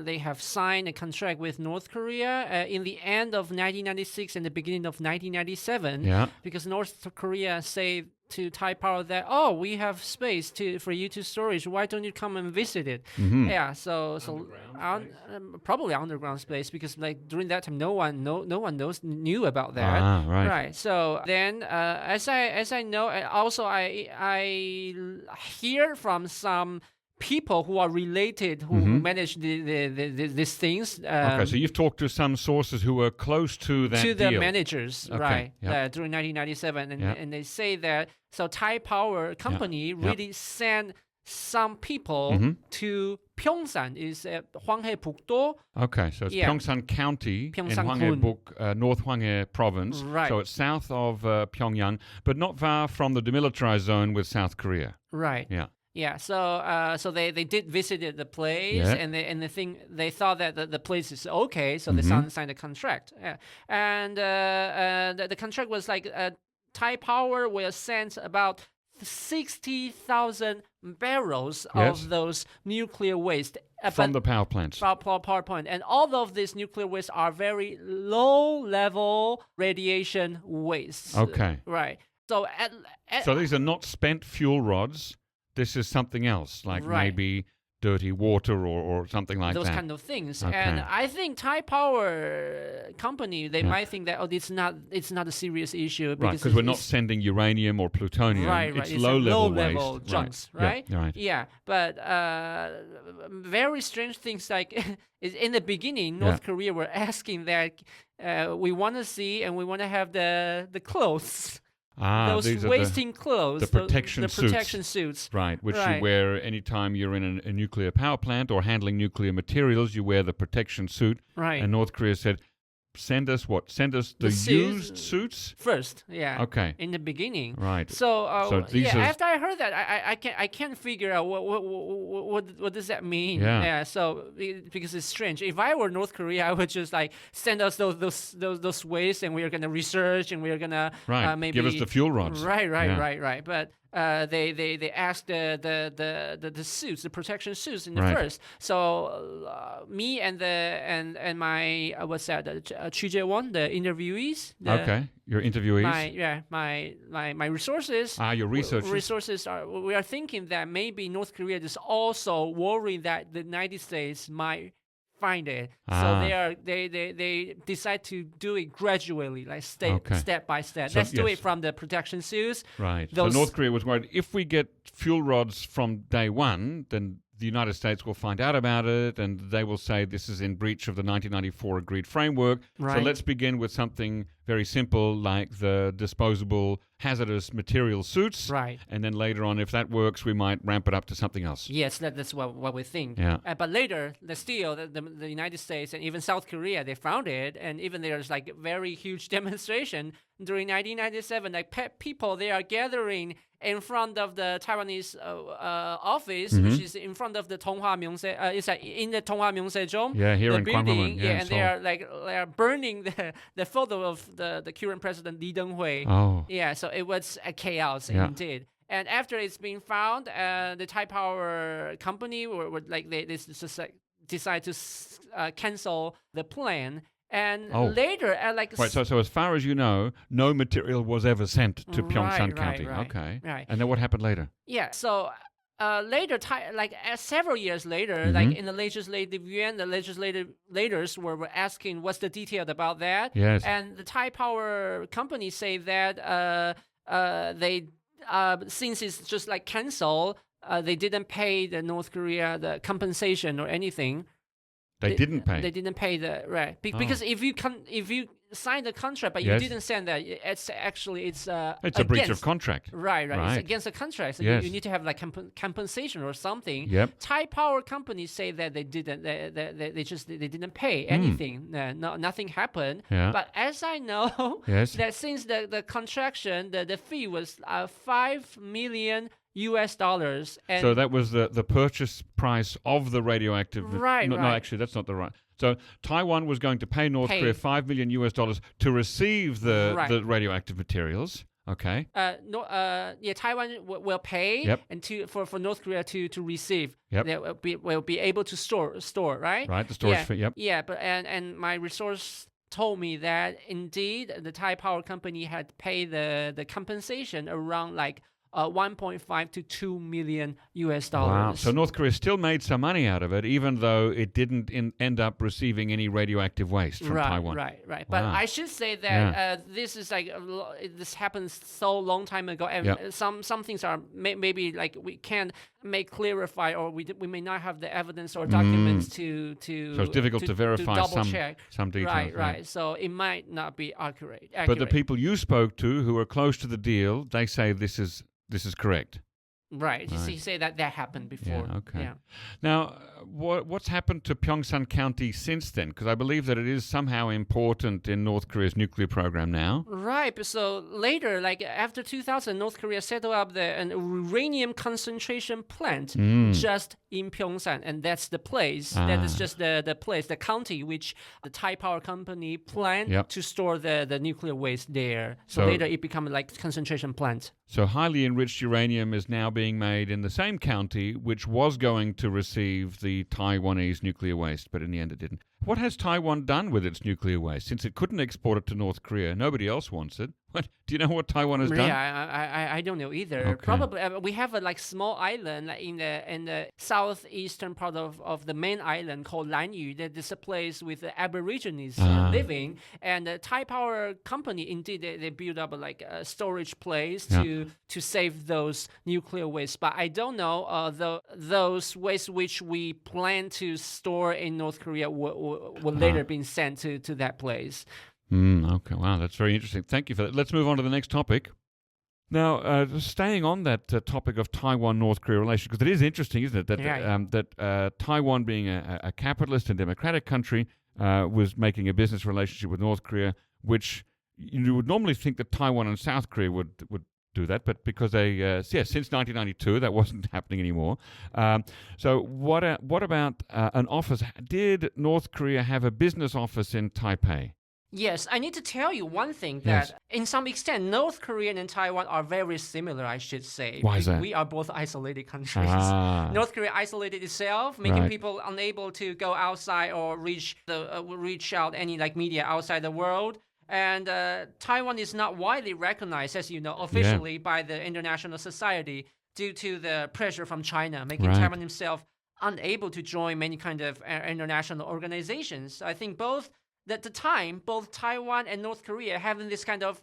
they have signed a contract with North Korea in the end of 1996 and the beginning of 1997, because North Korea say to Taipower that, we have space for you to storage. Why don't you come and visit it? Yeah, so probably underground space, because during that time no one knew about that. Right. So then, as I know, also I hear from some people who are related, who manage these things. Okay, so you've talked to some sources who were close to that the managers, during 1997, and they say that Taipower company really sent some people to Pyeongsan, is Hwanghae-pukdo. Okay, so it's Pyeongsan County in Hwanghae-buk, North Hwanghae Province. Right. So it's south of Pyongyang, but not far from the demilitarized zone with South Korea. Right. Yeah. Yeah, so they did visit the place, and they thought that the place is okay, so they signed a contract. And the contract was Taipower will send about 60,000 barrels of those nuclear waste from the power plants. Power plant, and all of these nuclear waste are very low-level radiation waste. Okay. Right. So so these are not spent fuel rods. This is something else, maybe dirty water or something like those that. Those kind of things. Okay. And I think Taipower company, they might think that, it's not a serious issue. Because we're not sending uranium or plutonium. Right. It's low-level waste. Junks, right? Yeah. But very strange things in the beginning, North Korea were asking that we want to see and we want to have the clothes. Those wasting clothes, the protection suits. Right, which you wear anytime you're in a nuclear power plant or handling nuclear materials. You wear the protection suit. Right. And North Korea said, send us what? Send us the used suits first. Yeah. Okay. In the beginning. Right. So these are... after I heard that, I can't figure out what does that mean. Yeah. So because it's strange. If I were North Korea, I would just like send us those ways, and we are gonna research, and we are gonna maybe give us the fuel rods. Right. But they asked the suits, the protection suits in the first. So me and my what's that? Chu Jae-won, the interviewees. Your interviewees. My resources. Your researchers. We are thinking that maybe North Korea is also worried that the United States might find it. So they decide to do it gradually, like step by step. Let's do it from the protection suits. Right. So North Korea was worried if we get fuel rods from day one, then the United States will find out about it, and they will say this is in breach of the 1994 agreed framework. Right. So let's begin with something very simple like the disposable hazardous material suits. Right. And then later on, if that works, we might ramp it up to something else. Yes, that's what we think. Yeah. But later, the United States and even South Korea, they found it, and even there's like a very huge demonstration during 1997. Like people, they are gathering in front of the Taiwanese office, which is in front of the Tonghua Myeongsae. It's like in the Tonghua Myeongsae-jong. Yeah, here the in building. Gwanghwamun. Yeah, and they are burning the photo of the current president Lee Teng-hui. Oh. Yeah, so it was a chaos indeed. And after it's been found, the Thai Power company they just decide to cancel the plan. And later, so as far as you know, no material was ever sent to Pyeongsan County. Okay. Right. And then what happened later? Yeah. So later, several years later, like in the legislative yuan, the legislators were asking what's the detail about that. Yes. And the Thai Power company say that they since it's just like cancel, they didn't pay the North Korea the compensation or anything. They didn't pay. They didn't pay because if you sign the contract but you didn't send that, it's a breach of contract. Right. It's against the contract. So you need to have like compensation or something. Yep. Thai Power companies say that they didn't. They didn't pay anything. Nothing happened. Yeah. But as I know, that since the contraction, the fee was $5 million. And so that was the purchase price of the radioactive. Right. No, actually, that's not the right. So Taiwan was going to pay North Korea $5 million to receive the radioactive materials. Okay. Taiwan will pay and for North Korea to receive. Yep. They will be able to store, right? Right. The storage fee. Yep. Yeah, but and my resource told me that indeed the Thai Power company had paid the compensation around like 1.5 to 2 million US dollars. Wow. So North Korea still made some money out of it, even though it didn't end up receiving any radioactive waste from Taiwan. Right. Wow. But I should say that this is like this happened so long time ago, and some things are maybe like we can't clarify, or we may not have the evidence or documents to. So it's difficult to verify some details. Right. So it might not be accurate. But the people you spoke to who are close to the deal, they say this is correct. Right. You say that happened before. Yeah, okay. Yeah. Now, what's happened to Pyeongsan County since then? Because I believe that it is somehow important in North Korea's nuclear program now. Right. So later, like after 2000, North Korea set up an uranium concentration plant just in Pyeongsan. And that's the place. That is just the place, the county, which the Thai Power company planned to store the nuclear waste there. So later it became like concentration plant. So highly enriched uranium is now being made in the same county, which was going to receive the Taiwanese nuclear waste, but in the end it didn't. What has Taiwan done with its nuclear waste? Since it couldn't export it to North Korea, nobody else wants it. Do you know what Taiwan has done? Yeah, I don't know either. Okay. Probably we have a small island in the southeastern part of the main island called Lanyu. That is a place with the Aborigines living, and the Thai Power company indeed they built up a storage place to save those nuclear waste. But I don't know those waste which we plan to store in North Korea will later be sent to that place. Okay, wow, that's very interesting. Thank you for that. Let's move on to the next topic. Now, staying on that topic of Taiwan-North Korea relations, because it is interesting, isn't it, that Taiwan being a capitalist and democratic country, was making a business relationship with North Korea, which you would normally think that Taiwan and South Korea would do that, but because they, since 1992, that wasn't happening anymore. So what about an office? Did North Korea have a business office in Taipei? Yes, I need to tell you one thing that in some extent, North Korea and Taiwan are very similar, I should say. Why is that? We are both isolated countries. North Korea isolated itself, making people unable to go outside or reach out any media outside the world. And Taiwan is not widely recognized, as you know, officially by the international society due to the pressure from China, making Taiwan himself unable to join many kind of international organizations. I think at the time, both Taiwan and North Korea having this kind of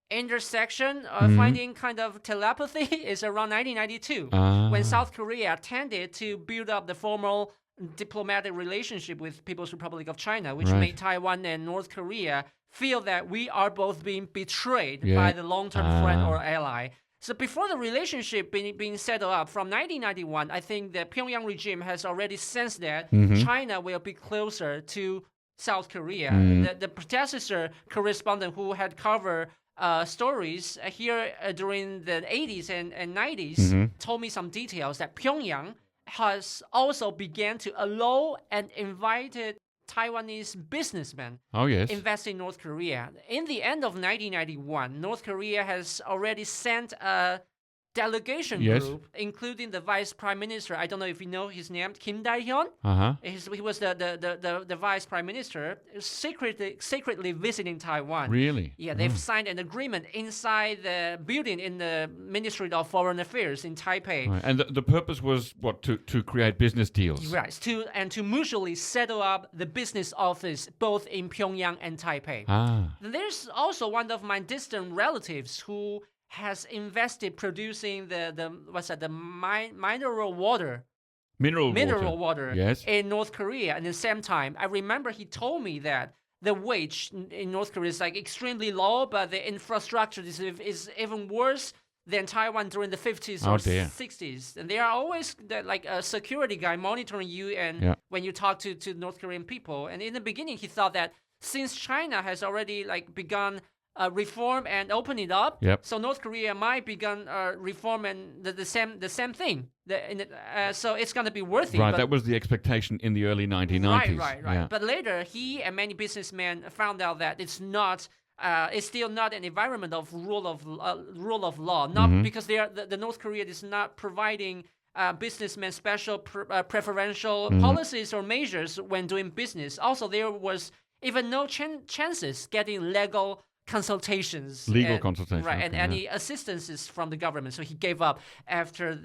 intersection of finding kind of telepathy is around 1992, when South Korea tended to build up the formal diplomatic relationship with People's Republic of China, which made Taiwan and North Korea feel that we are both being betrayed by the long-term friend or ally. So before the relationship being settled up from 1991, I think the Pyongyang regime has already sensed that China will be closer to South Korea. The predecessor correspondent who had covered stories here during the 80s and 90s told me some details that Pyongyang has also began to allow and invited Taiwanese businessmen invest in North Korea. In the end of 1991, North Korea has already sent a delegation group, including the vice prime minister. I don't know if you know his name, Kim Dae-hyun. He was the vice prime minister, secretly visiting Taiwan. Really? Yeah, they've signed an agreement inside the building in the Ministry of Foreign Affairs in Taipei. Right. And the purpose was what? To create business deals. Right. To mutually settle up the business office both in Pyongyang and Taipei. There's also one of my distant relatives who has invested producing the mineral water in North Korea. And at the same time, I remember he told me that the wage in North Korea is extremely low, but the infrastructure is even worse than Taiwan during the 50s or 60s. And there are always a security guy monitoring you and when you talk to North Korean people. And in the beginning, he thought that since China has already begun reform and open it up. So North Korea might begin reform and the same thing. So it's going to be worthy. Right, that was the expectation in the early 1990s. Right. Yeah. But later, he and many businessmen found out that it's not. It's still not an environment of rule of law. Not because the North Korea is not providing businessmen special preferential policies or measures when doing business. Also, there was even no chances getting legal consultations, and any assistances from the government. So he gave up after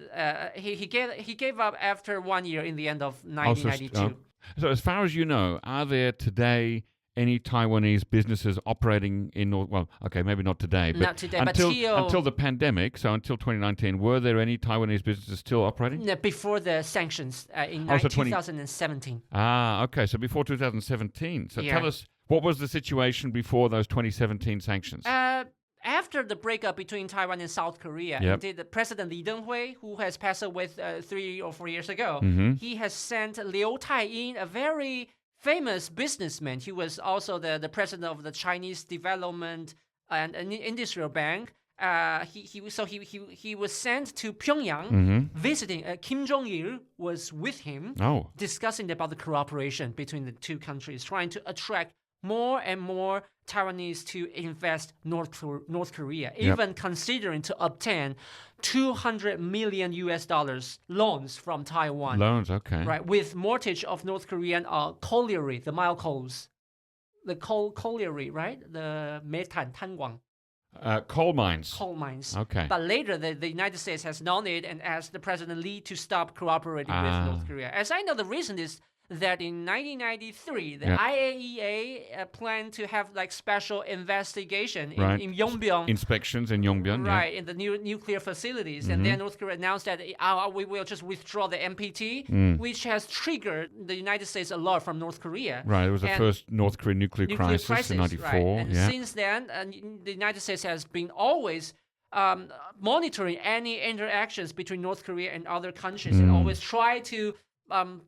he gave up after 1 year in the end of 1992. So as far as you know, are there today any Taiwanese businesses operating in North? Well, okay, maybe not today, but not today, until the pandemic. So until 2019, were there any Taiwanese businesses still operating? Before the sanctions in 2017. Okay. So before 2017. So tell us. What was the situation before those 2017 sanctions? After the breakup between Taiwan and South Korea, President Lee Teng-hui, who has passed away 3 or 4 years ago, he has sent Liu Tae-in, a very famous businessman. He was also the president of the Chinese Development and Industrial Bank. He was sent to Pyongyang, visiting. Kim Jong-il was with him, discussing about the cooperation between the two countries, trying to attract more and more Taiwanese to invest North Korea, even considering to obtain $200 million loans from Taiwan. Loans, okay. Right, with mortgage of North Korean colliery, the mild coals. The colliery, right? The metan, tanguang. Coal mines. Coal mines. Okay. But later, the United States has known it and asked the President Lee to stop cooperating with North Korea. As I know, the reason is that in 1993, the IAEA planned to have special investigation in Yongbyon. Inspections in Yongbyon. Right, in the new nuclear facilities. And then North Korea announced that we will just withdraw the NPT, which has triggered the United States alert from North Korea. Right, it was the first North Korean nuclear crisis in 94. Right. And since then, the United States has been always monitoring any interactions between North Korea and other countries and always try to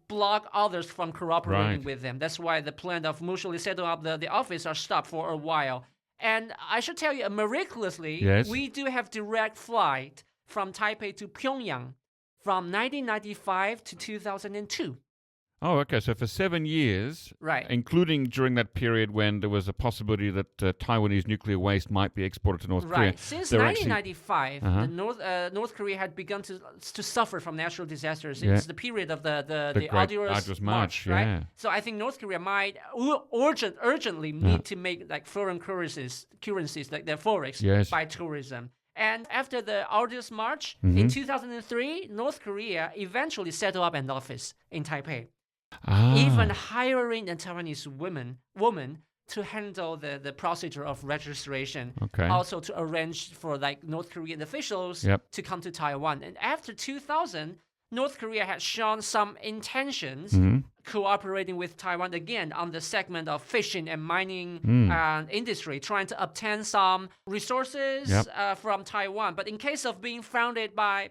block others from cooperating with them. That's why the plan of mutually setting up the office are stopped for a while. And I should tell you, miraculously, we do have direct flight from Taipei to Pyongyang from 1995 to 2002. Oh, okay. So for 7 years, including during that period when there was a possibility that Taiwanese nuclear waste might be exported to North Korea. Since 1995, North Korea had begun to suffer from natural disasters. It's the period of the arduous march, right? So I think North Korea might urgently need to make like foreign currencies like their forex by tourism. And after the arduous march, in 2003, North Korea eventually set up an office in Taipei. Even hiring a Taiwanese woman to handle the procedure of registration, also to arrange for like North Korean officials to come to Taiwan. And after 2000, North Korea had shown some intentions cooperating with Taiwan again on the segment of fishing and mining industry, trying to obtain some resources from Taiwan. But in case of being found by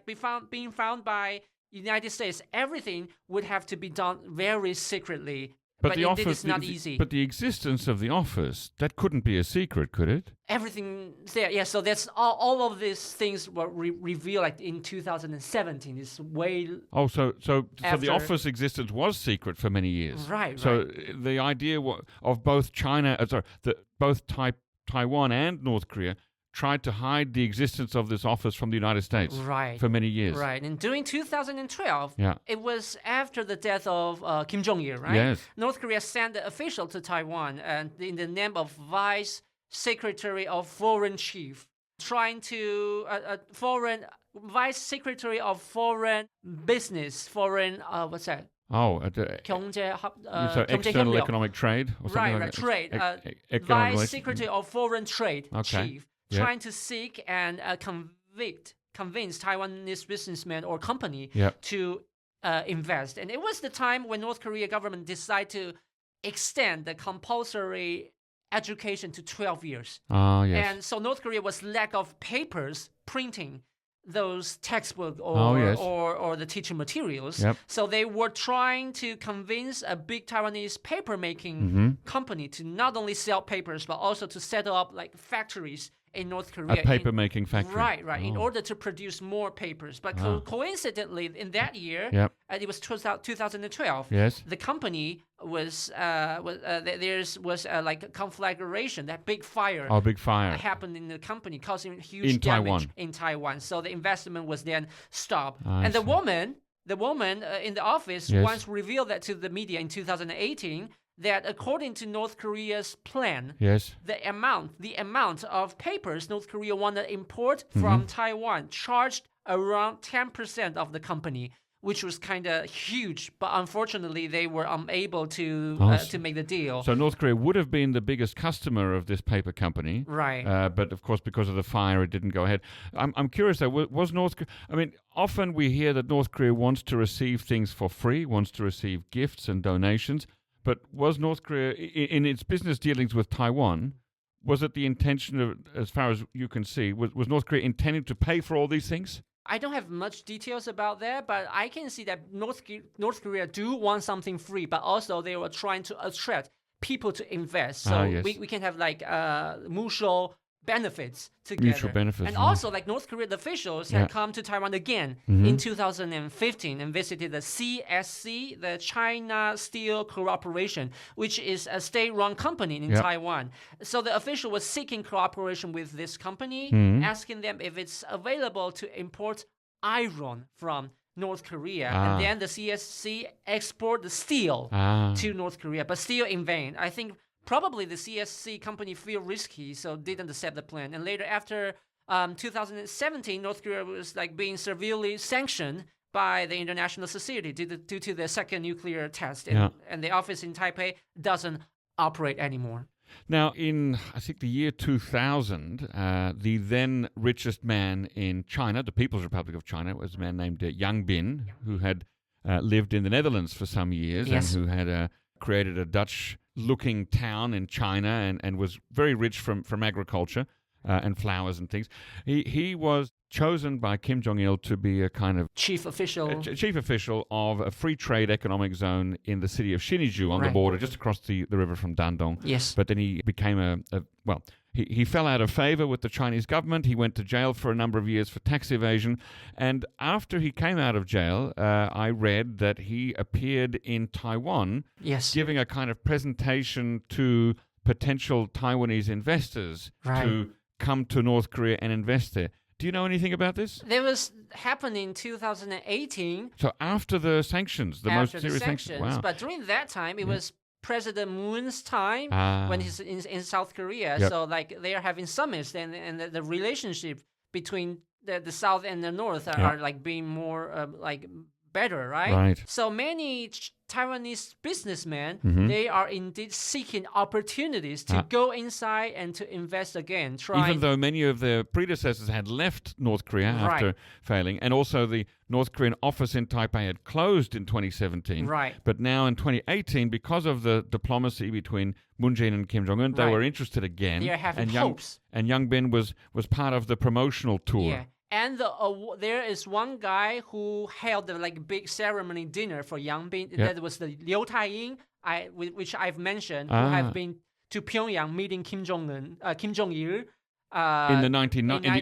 United States, everything would have to be done very secretly. But the office is not easy. But the existence of the office, that couldn't be a secret, could it? Everything there, yeah. So that's all of these things were revealed like in 2017. It's way. Oh, so the office existence was secret for many years. Right. So the idea of both Taiwan and North Korea tried to hide the existence of this office from the United States for many years. Right. And during 2012, it was after the death of Kim Jong-il, right? Yes. North Korea sent an official to Taiwan and in the name of Vice Secretary of Foreign Chief, trying to Vice Secretary of Foreign Business, what's that? Oh, so external economic trade or something like that? Trade. Vice Secretary of Foreign Trade Chief. Trying to seek and convince Taiwanese businessmen or company to invest. And it was the time when North Korea government decided to extend the compulsory education to 12 years. And so North Korea was lack of papers printing those textbooks or the teaching materials. So they were trying to convince a big Taiwanese paper making company to not only sell papers but also to set up like factories in North Korea. A paper-making factory. Right, in order to produce more papers. But coincidentally, in that year, it was 2012, the company was like a conflagration, that big fire. Big fire. Happened in the company, causing huge damage in Taiwan. So the investment was then stopped. The woman in the office once revealed that to the media in 2018, that according to North Korea's plan, the amount of papers North Korea wanted to import from Taiwan charged around 10% of the company, which was kind of huge. But unfortunately, they were unable to make the deal. So North Korea would have been the biggest customer of this paper company, right? But of course, because of the fire, it didn't go ahead. I'm curious though, was North Korea? I mean, often we hear that North Korea wants to receive things for free, wants to receive gifts and donations. But was North Korea, in its business dealings with Taiwan, was it the intention of, as far as you can see, was North Korea intending to pay for all these things? I don't have much details about that, but I can see that North Korea do want something free, but also they were trying to attract people to invest. So we can have like mutual benefits together. Mutual benefits. And also, like North Korean officials had come to Taiwan again in 2015 and visited the CSC, the China Steel Corporation, which is a state-run company in Taiwan. So the official was seeking cooperation with this company, asking them if it's available to import iron from North Korea. And then the CSC export the steel to North Korea, but still in vain. I think probably the CSC company feel risky, so didn't accept the plan. And later, after 2017, North Korea was like being severely sanctioned by the international society due to the second nuclear test, and the office in Taipei doesn't operate anymore. Now, in I think the year 2000, the then richest man in China, the People's Republic of China, was a man named Yang Bin, who had lived in the Netherlands for some years and who had created a Dutch-looking town in China and was very rich from agriculture. and flowers and things. He was chosen by Kim Jong-il to be a kind of chief official of a free trade economic zone in the city of Siniju on the border, just across the river from Dandong. Yes. But then he became he fell out of favor with the Chinese government. He went to jail for a number of years for tax evasion. And after he came out of jail, I read that he appeared in Taiwan, giving a kind of presentation to potential Taiwanese investors to come to North Korea and invest there. Do you know anything about this? There was happening in 2018. So after the sanctions, the most serious sanctions. Wow. But during that time, it was President Moon's time when he's in South Korea. Yep. So like they are having summits, and the relationship between the South and the North are like being more better, right? So many Taiwanese businessmen, they are indeed seeking opportunities to go inside and to invest again. Even though many of their predecessors had left North Korea after failing, and also the North Korean office in Taipei had closed in 2017. Right. But now in 2018, because of the diplomacy between Moon Jae-in and Kim Jong-un, they were interested again. They are having hopes. And Yang Bin was part of the promotional tour. Yeah. And there is one guy who held the big ceremony dinner for Yang Bin. That was the Liu Taiyin, which I've mentioned, who have been to Pyongyang meeting Kim Jong-il. In the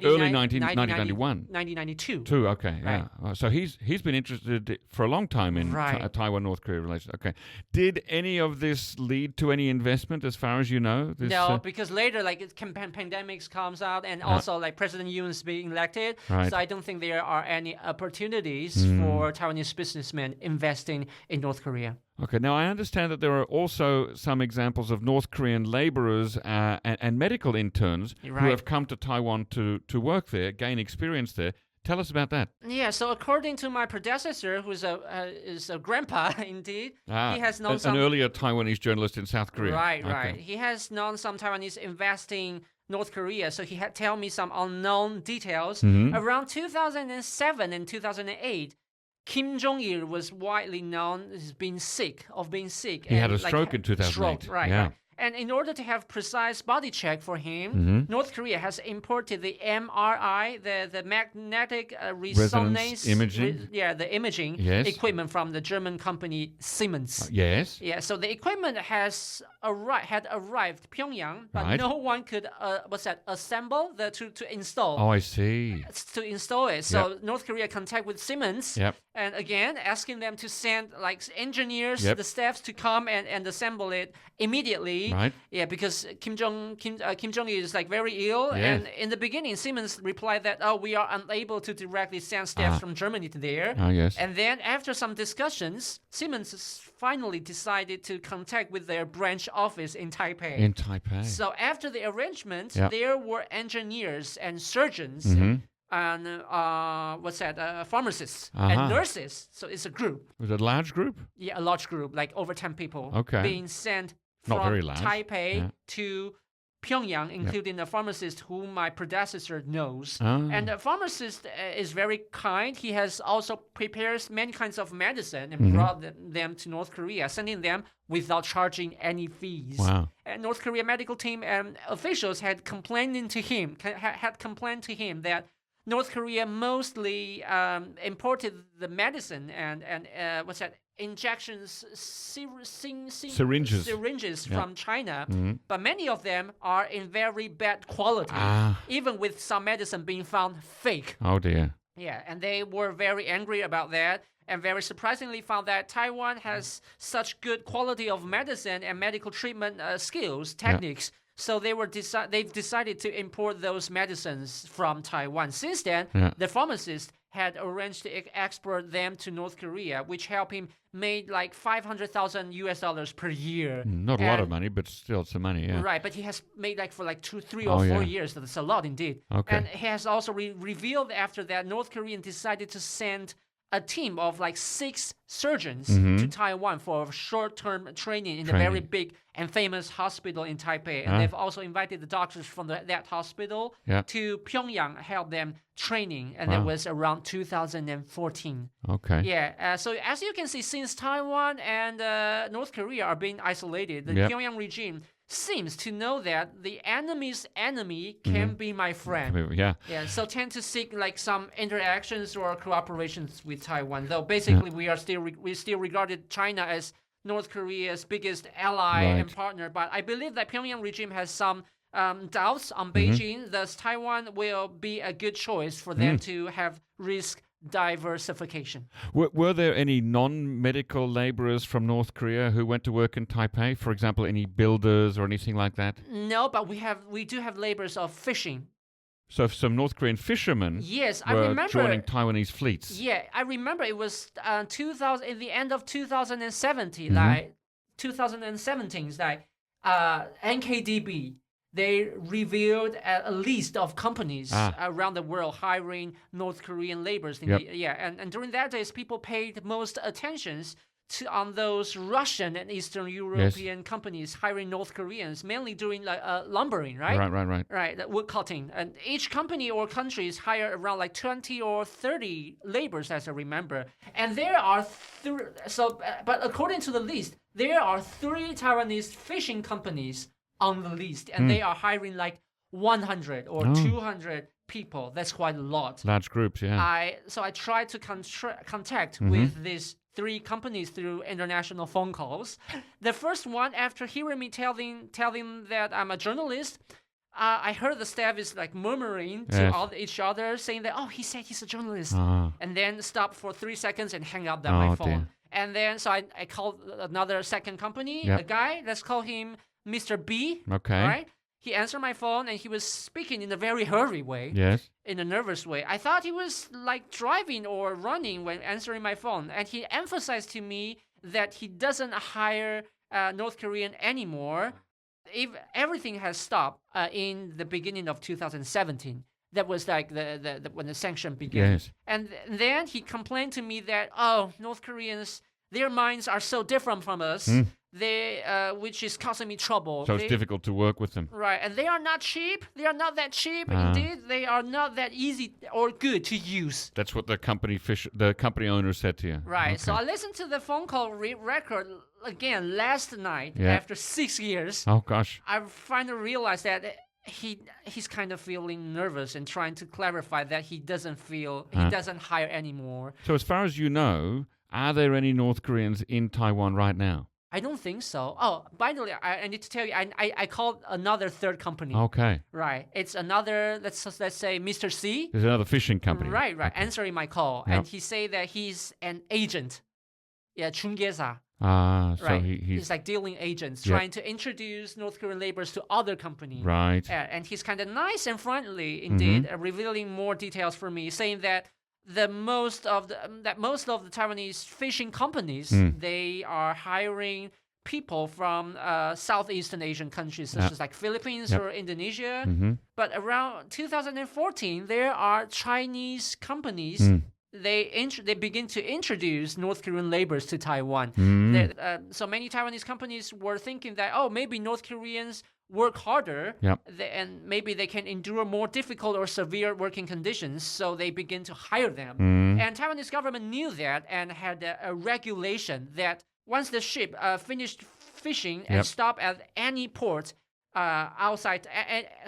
early 1991. 1992. Okay, yeah. So he's been interested for a long time in Taiwan-North Korea relations. Okay. Did any of this lead to any investment, as far as you know? No, because later, pandemics comes out, and also President Yoon is being elected. So I don't think there are any opportunities for Taiwanese businessmen investing in North Korea. Okay, now I understand that there are also some examples of North Korean laborers and medical interns who have come to Taiwan to work there, gain experience there. Tell us about that. Yeah, so according to my predecessor, who is a grandpa indeed, he has known an earlier Taiwanese journalist in South Korea. Right. He has known some Taiwanese investing North Korea, so he had tell me some unknown details. Around 2007 and 2008, Kim Jong-il was widely known as being sick. He had a stroke in 2008. Right. And in order to have precise body check for him, North Korea has imported the MRI, the magnetic resonance imaging. The imaging equipment from the German company Siemens. Yes. Yeah. So the equipment had arrived Pyongyang, but no one could assemble to install. Oh, I see. To install it. So North Korea contact with Siemens. And again, asking them to send engineers, the staffs to come and assemble it immediately. Right. Yeah, because Kim Jong-il is very ill, and in the beginning, Siemens replied that we are unable to directly send staff from Germany to there. Yes. And then after some discussions, Siemens finally decided to contact with their branch office in Taipei. So after the arrangement, there were engineers and surgeons. And pharmacists and nurses. So it's a group. Was it a large group? Yeah, a large group, over 10 people. Okay. Being sent Not from very large. Taipei to Pyongyang, including the pharmacist whom my predecessor knows. And the pharmacist is very kind. He has also prepares many kinds of medicine and brought them to North Korea, sending them without charging any fees. Wow. And North Korea medical team and officials had complained to him that North Korea mostly imported the medicine and injections, syringes from China, but many of them are in very bad quality, even with some medicine being found fake. Oh dear. Yeah, and they were very angry about that, and very surprisingly found that Taiwan has such good quality of medicine and medical treatment skills, techniques. So they've decided to import those medicines from Taiwan. Since then, the pharmacist had arranged to export them to North Korea, which helped him make $500,000 per year. Not a lot of money, but still some money, yeah. Right, but he has made for 2, 3, or 4 years. That's a lot indeed. Okay. And he has also revealed after that North Korea decided to send a team of 6 surgeons to Taiwan for short-term training in a very big and famous hospital in Taipei. And they've also invited the doctors from that hospital to Pyongyang, help them training. And that was around 2014. Okay. Yeah. So as you can see, since Taiwan and North Korea are being isolated, the Pyongyang regime seems to know that the enemy's enemy can be my friend. Yeah. Yeah, so tend to seek like some interactions or cooperations with Taiwan. Though basically we still regarded China as North Korea's biggest ally and partner. But I believe that Pyongyang regime has some doubts on Beijing. Thus, Taiwan will be a good choice for them to have risk diversification. Were there any non-medical laborers from North Korea who went to work in Taipei? For example, any builders or anything like that? No, but we do have laborers of fishing. So some North Korean fishermen were joining Taiwanese fleets. Yeah, I remember it was 2000 in the end of 2017, like 2017, like NKDB. They revealed a list of companies around the world hiring North Korean laborers. And during that days, people paid most attentions on those Russian and Eastern European companies hiring North Koreans, mainly doing like lumbering, right? Right, wood cutting. And each company or countries hire around like 20 or 30 laborers, as I remember. And there are but according to the list, there are 3 Taiwanese fishing companies on the list, and they are hiring like 100 or 200 people. That's quite a lot. Large groups, yeah. So I tried to contact with these 3 companies through international phone calls. The first one, after hearing me telling that I'm a journalist, I heard the staff is like murmuring to each other, saying that, he said he's a journalist, and then stopped for 3 seconds and hang up my phone. Dear. And then so I called another second company, a guy, let's call him Mr. B. Okay. Right? He answered my phone and he was speaking in a very hurried way. Yes. In a nervous way. I thought he was like driving or running when answering my phone. And he emphasized to me that he doesn't hire North Korean anymore. If everything has stopped in the beginning of 2017. That was like the when the sanction began. Yes. And then he complained to me that, North Koreans, their minds are so different from us. Which is causing me trouble. So it's difficult to work with them. Right, and they are not cheap. They are not that cheap. Indeed, they are not that easy or good to use. That's what the company owner said to you. Right, okay. So I listened to the phone call record again last night after 6 years. Oh, gosh. I finally realized that he's kind of feeling nervous and trying to clarify that he doesn't hire anymore. So as far as you know, are there any North Koreans in Taiwan right now? I don't think so. Oh, by the way, I need to tell you, I called another third company. Okay. Right. It's another, let's say, Mr. C. There's another fishing company. Right. Okay. Answering my call. Yep. And he said that he's an agent. Yeah, 중개사. So right. he's like dealing agents, trying to introduce North Korean laborers to other companies. Right. And he's kind of nice and friendly, indeed, revealing more details for me, saying that most of the Taiwanese fishing companies they are hiring people from Southeastern Asian countries such as like Philippines or Indonesia. But around 2014, there are Chinese companies. They begin to introduce North Korean laborers to Taiwan. So many Taiwanese companies were thinking that maybe North Koreans work harder, and maybe they can endure more difficult or severe working conditions, so they begin to hire them. And Taiwanese government knew that and had a regulation that once the ship finished fishing and stop at any port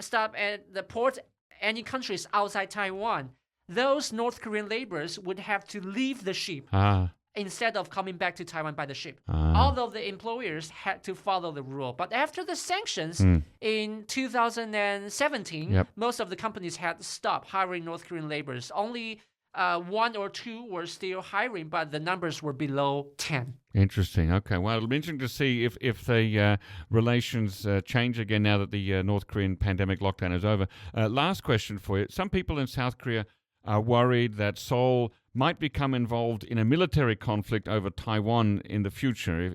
stop at the port any countries outside Taiwan, those North Korean laborers would have to leave the ship instead of coming back to Taiwan by the ship. Although the employers had to follow the rule. But after the sanctions in 2017, most of the companies had stopped hiring North Korean laborers. Only 1 or 2 were still hiring, but the numbers were below 10. Interesting. Okay. Well, it'll be interesting to see if the relations change again now that the North Korean pandemic lockdown is over. Last question for you. Some people in South Korea are worried that Seoul might become involved in a military conflict over Taiwan in the future.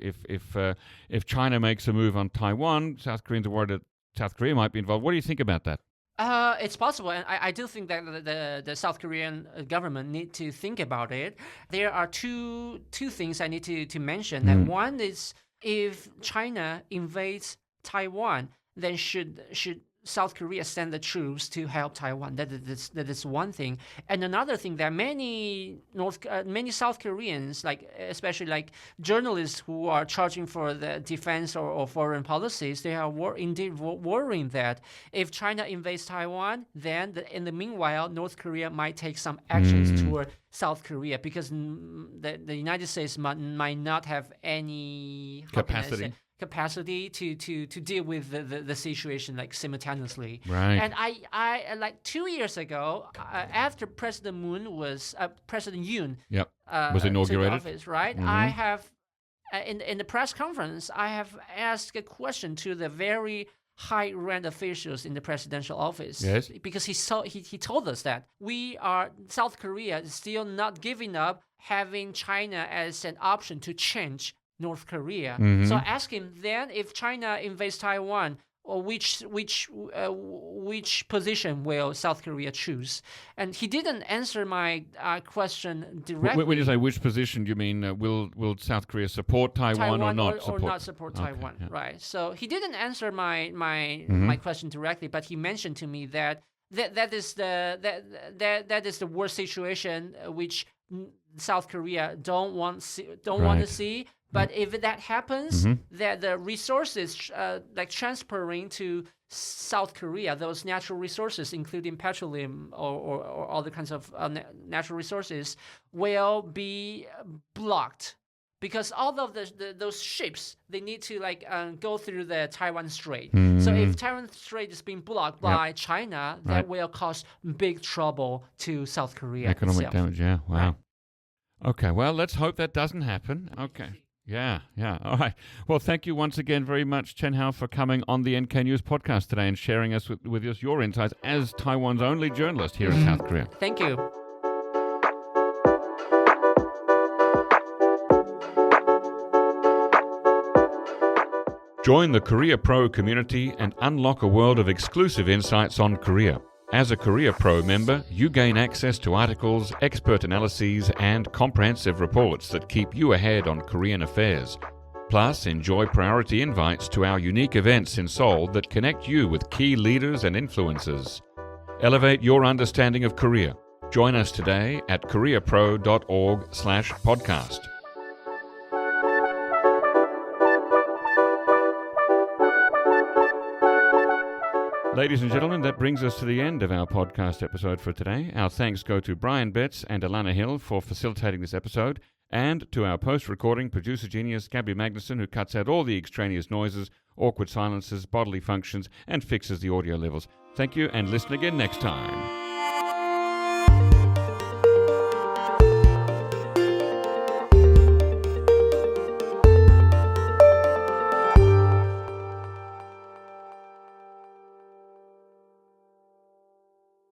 If China makes a move on Taiwan, South Koreans are worried that South Korea might be involved. What do you think about that? It's possible, and I do think that the South Korean government need to think about it. There are two things I need to mention. That one is if China invades Taiwan, then should South Korea send the troops to help Taiwan. That is one thing. And another thing that many South Koreans, especially like journalists who are charging for the defense or foreign policies, they are worrying that if China invades Taiwan, then in the meanwhile, North Korea might take some actions toward South Korea, because the United States might not have any capacity to deal with the situation simultaneously. Right. And I like 2 years ago, after President Yoon was inaugurated, office, right? I have in the press conference, I have asked a question to the very high-ranked officials in the presidential office. Yes. Because he told us that South Korea is still not giving up having China as an option to change North Korea. So I asked him then, if China invades Taiwan, or which position will South Korea choose? And he didn't answer my question directly. When you say which position, do you mean will South Korea support Taiwan or not support? Or not support Taiwan, yeah. right? So he didn't answer my question directly, but he mentioned to me that is the worst situation which South Korea don't want to see. But if that happens, that the resources transferring to South Korea, those natural resources, including petroleum or other kinds of natural resources, will be blocked, because all of those ships, they need to go through the Taiwan Strait. So if Taiwan Strait is being blocked by China, that will cause big trouble to South Korea. Economic damage. Yeah. Wow. Right. Okay. Well, let's hope that doesn't happen. Okay. Yeah. All right. Well, thank you once again very much, Chien-hao, for coming on the NK News podcast today and sharing with us your insights as Taiwan's only journalist here in South Korea. Thank you. Join the Korea Pro community and unlock a world of exclusive insights on Korea. As a Korea Pro member, you gain access to articles, expert analyses, and comprehensive reports that keep you ahead on Korean affairs. Plus, enjoy priority invites to our unique events in Seoul that connect you with key leaders and influencers. Elevate your understanding of Korea. Join us today at koreapro.org/podcast. Ladies and gentlemen, that brings us to the end of our podcast episode for today. Our thanks go to Brian Betts and Alana Hill for facilitating this episode, and to our post-recording producer genius Gabby Magnuson, who cuts out all the extraneous noises, awkward silences, bodily functions, and fixes the audio levels. Thank you, and listen again next time.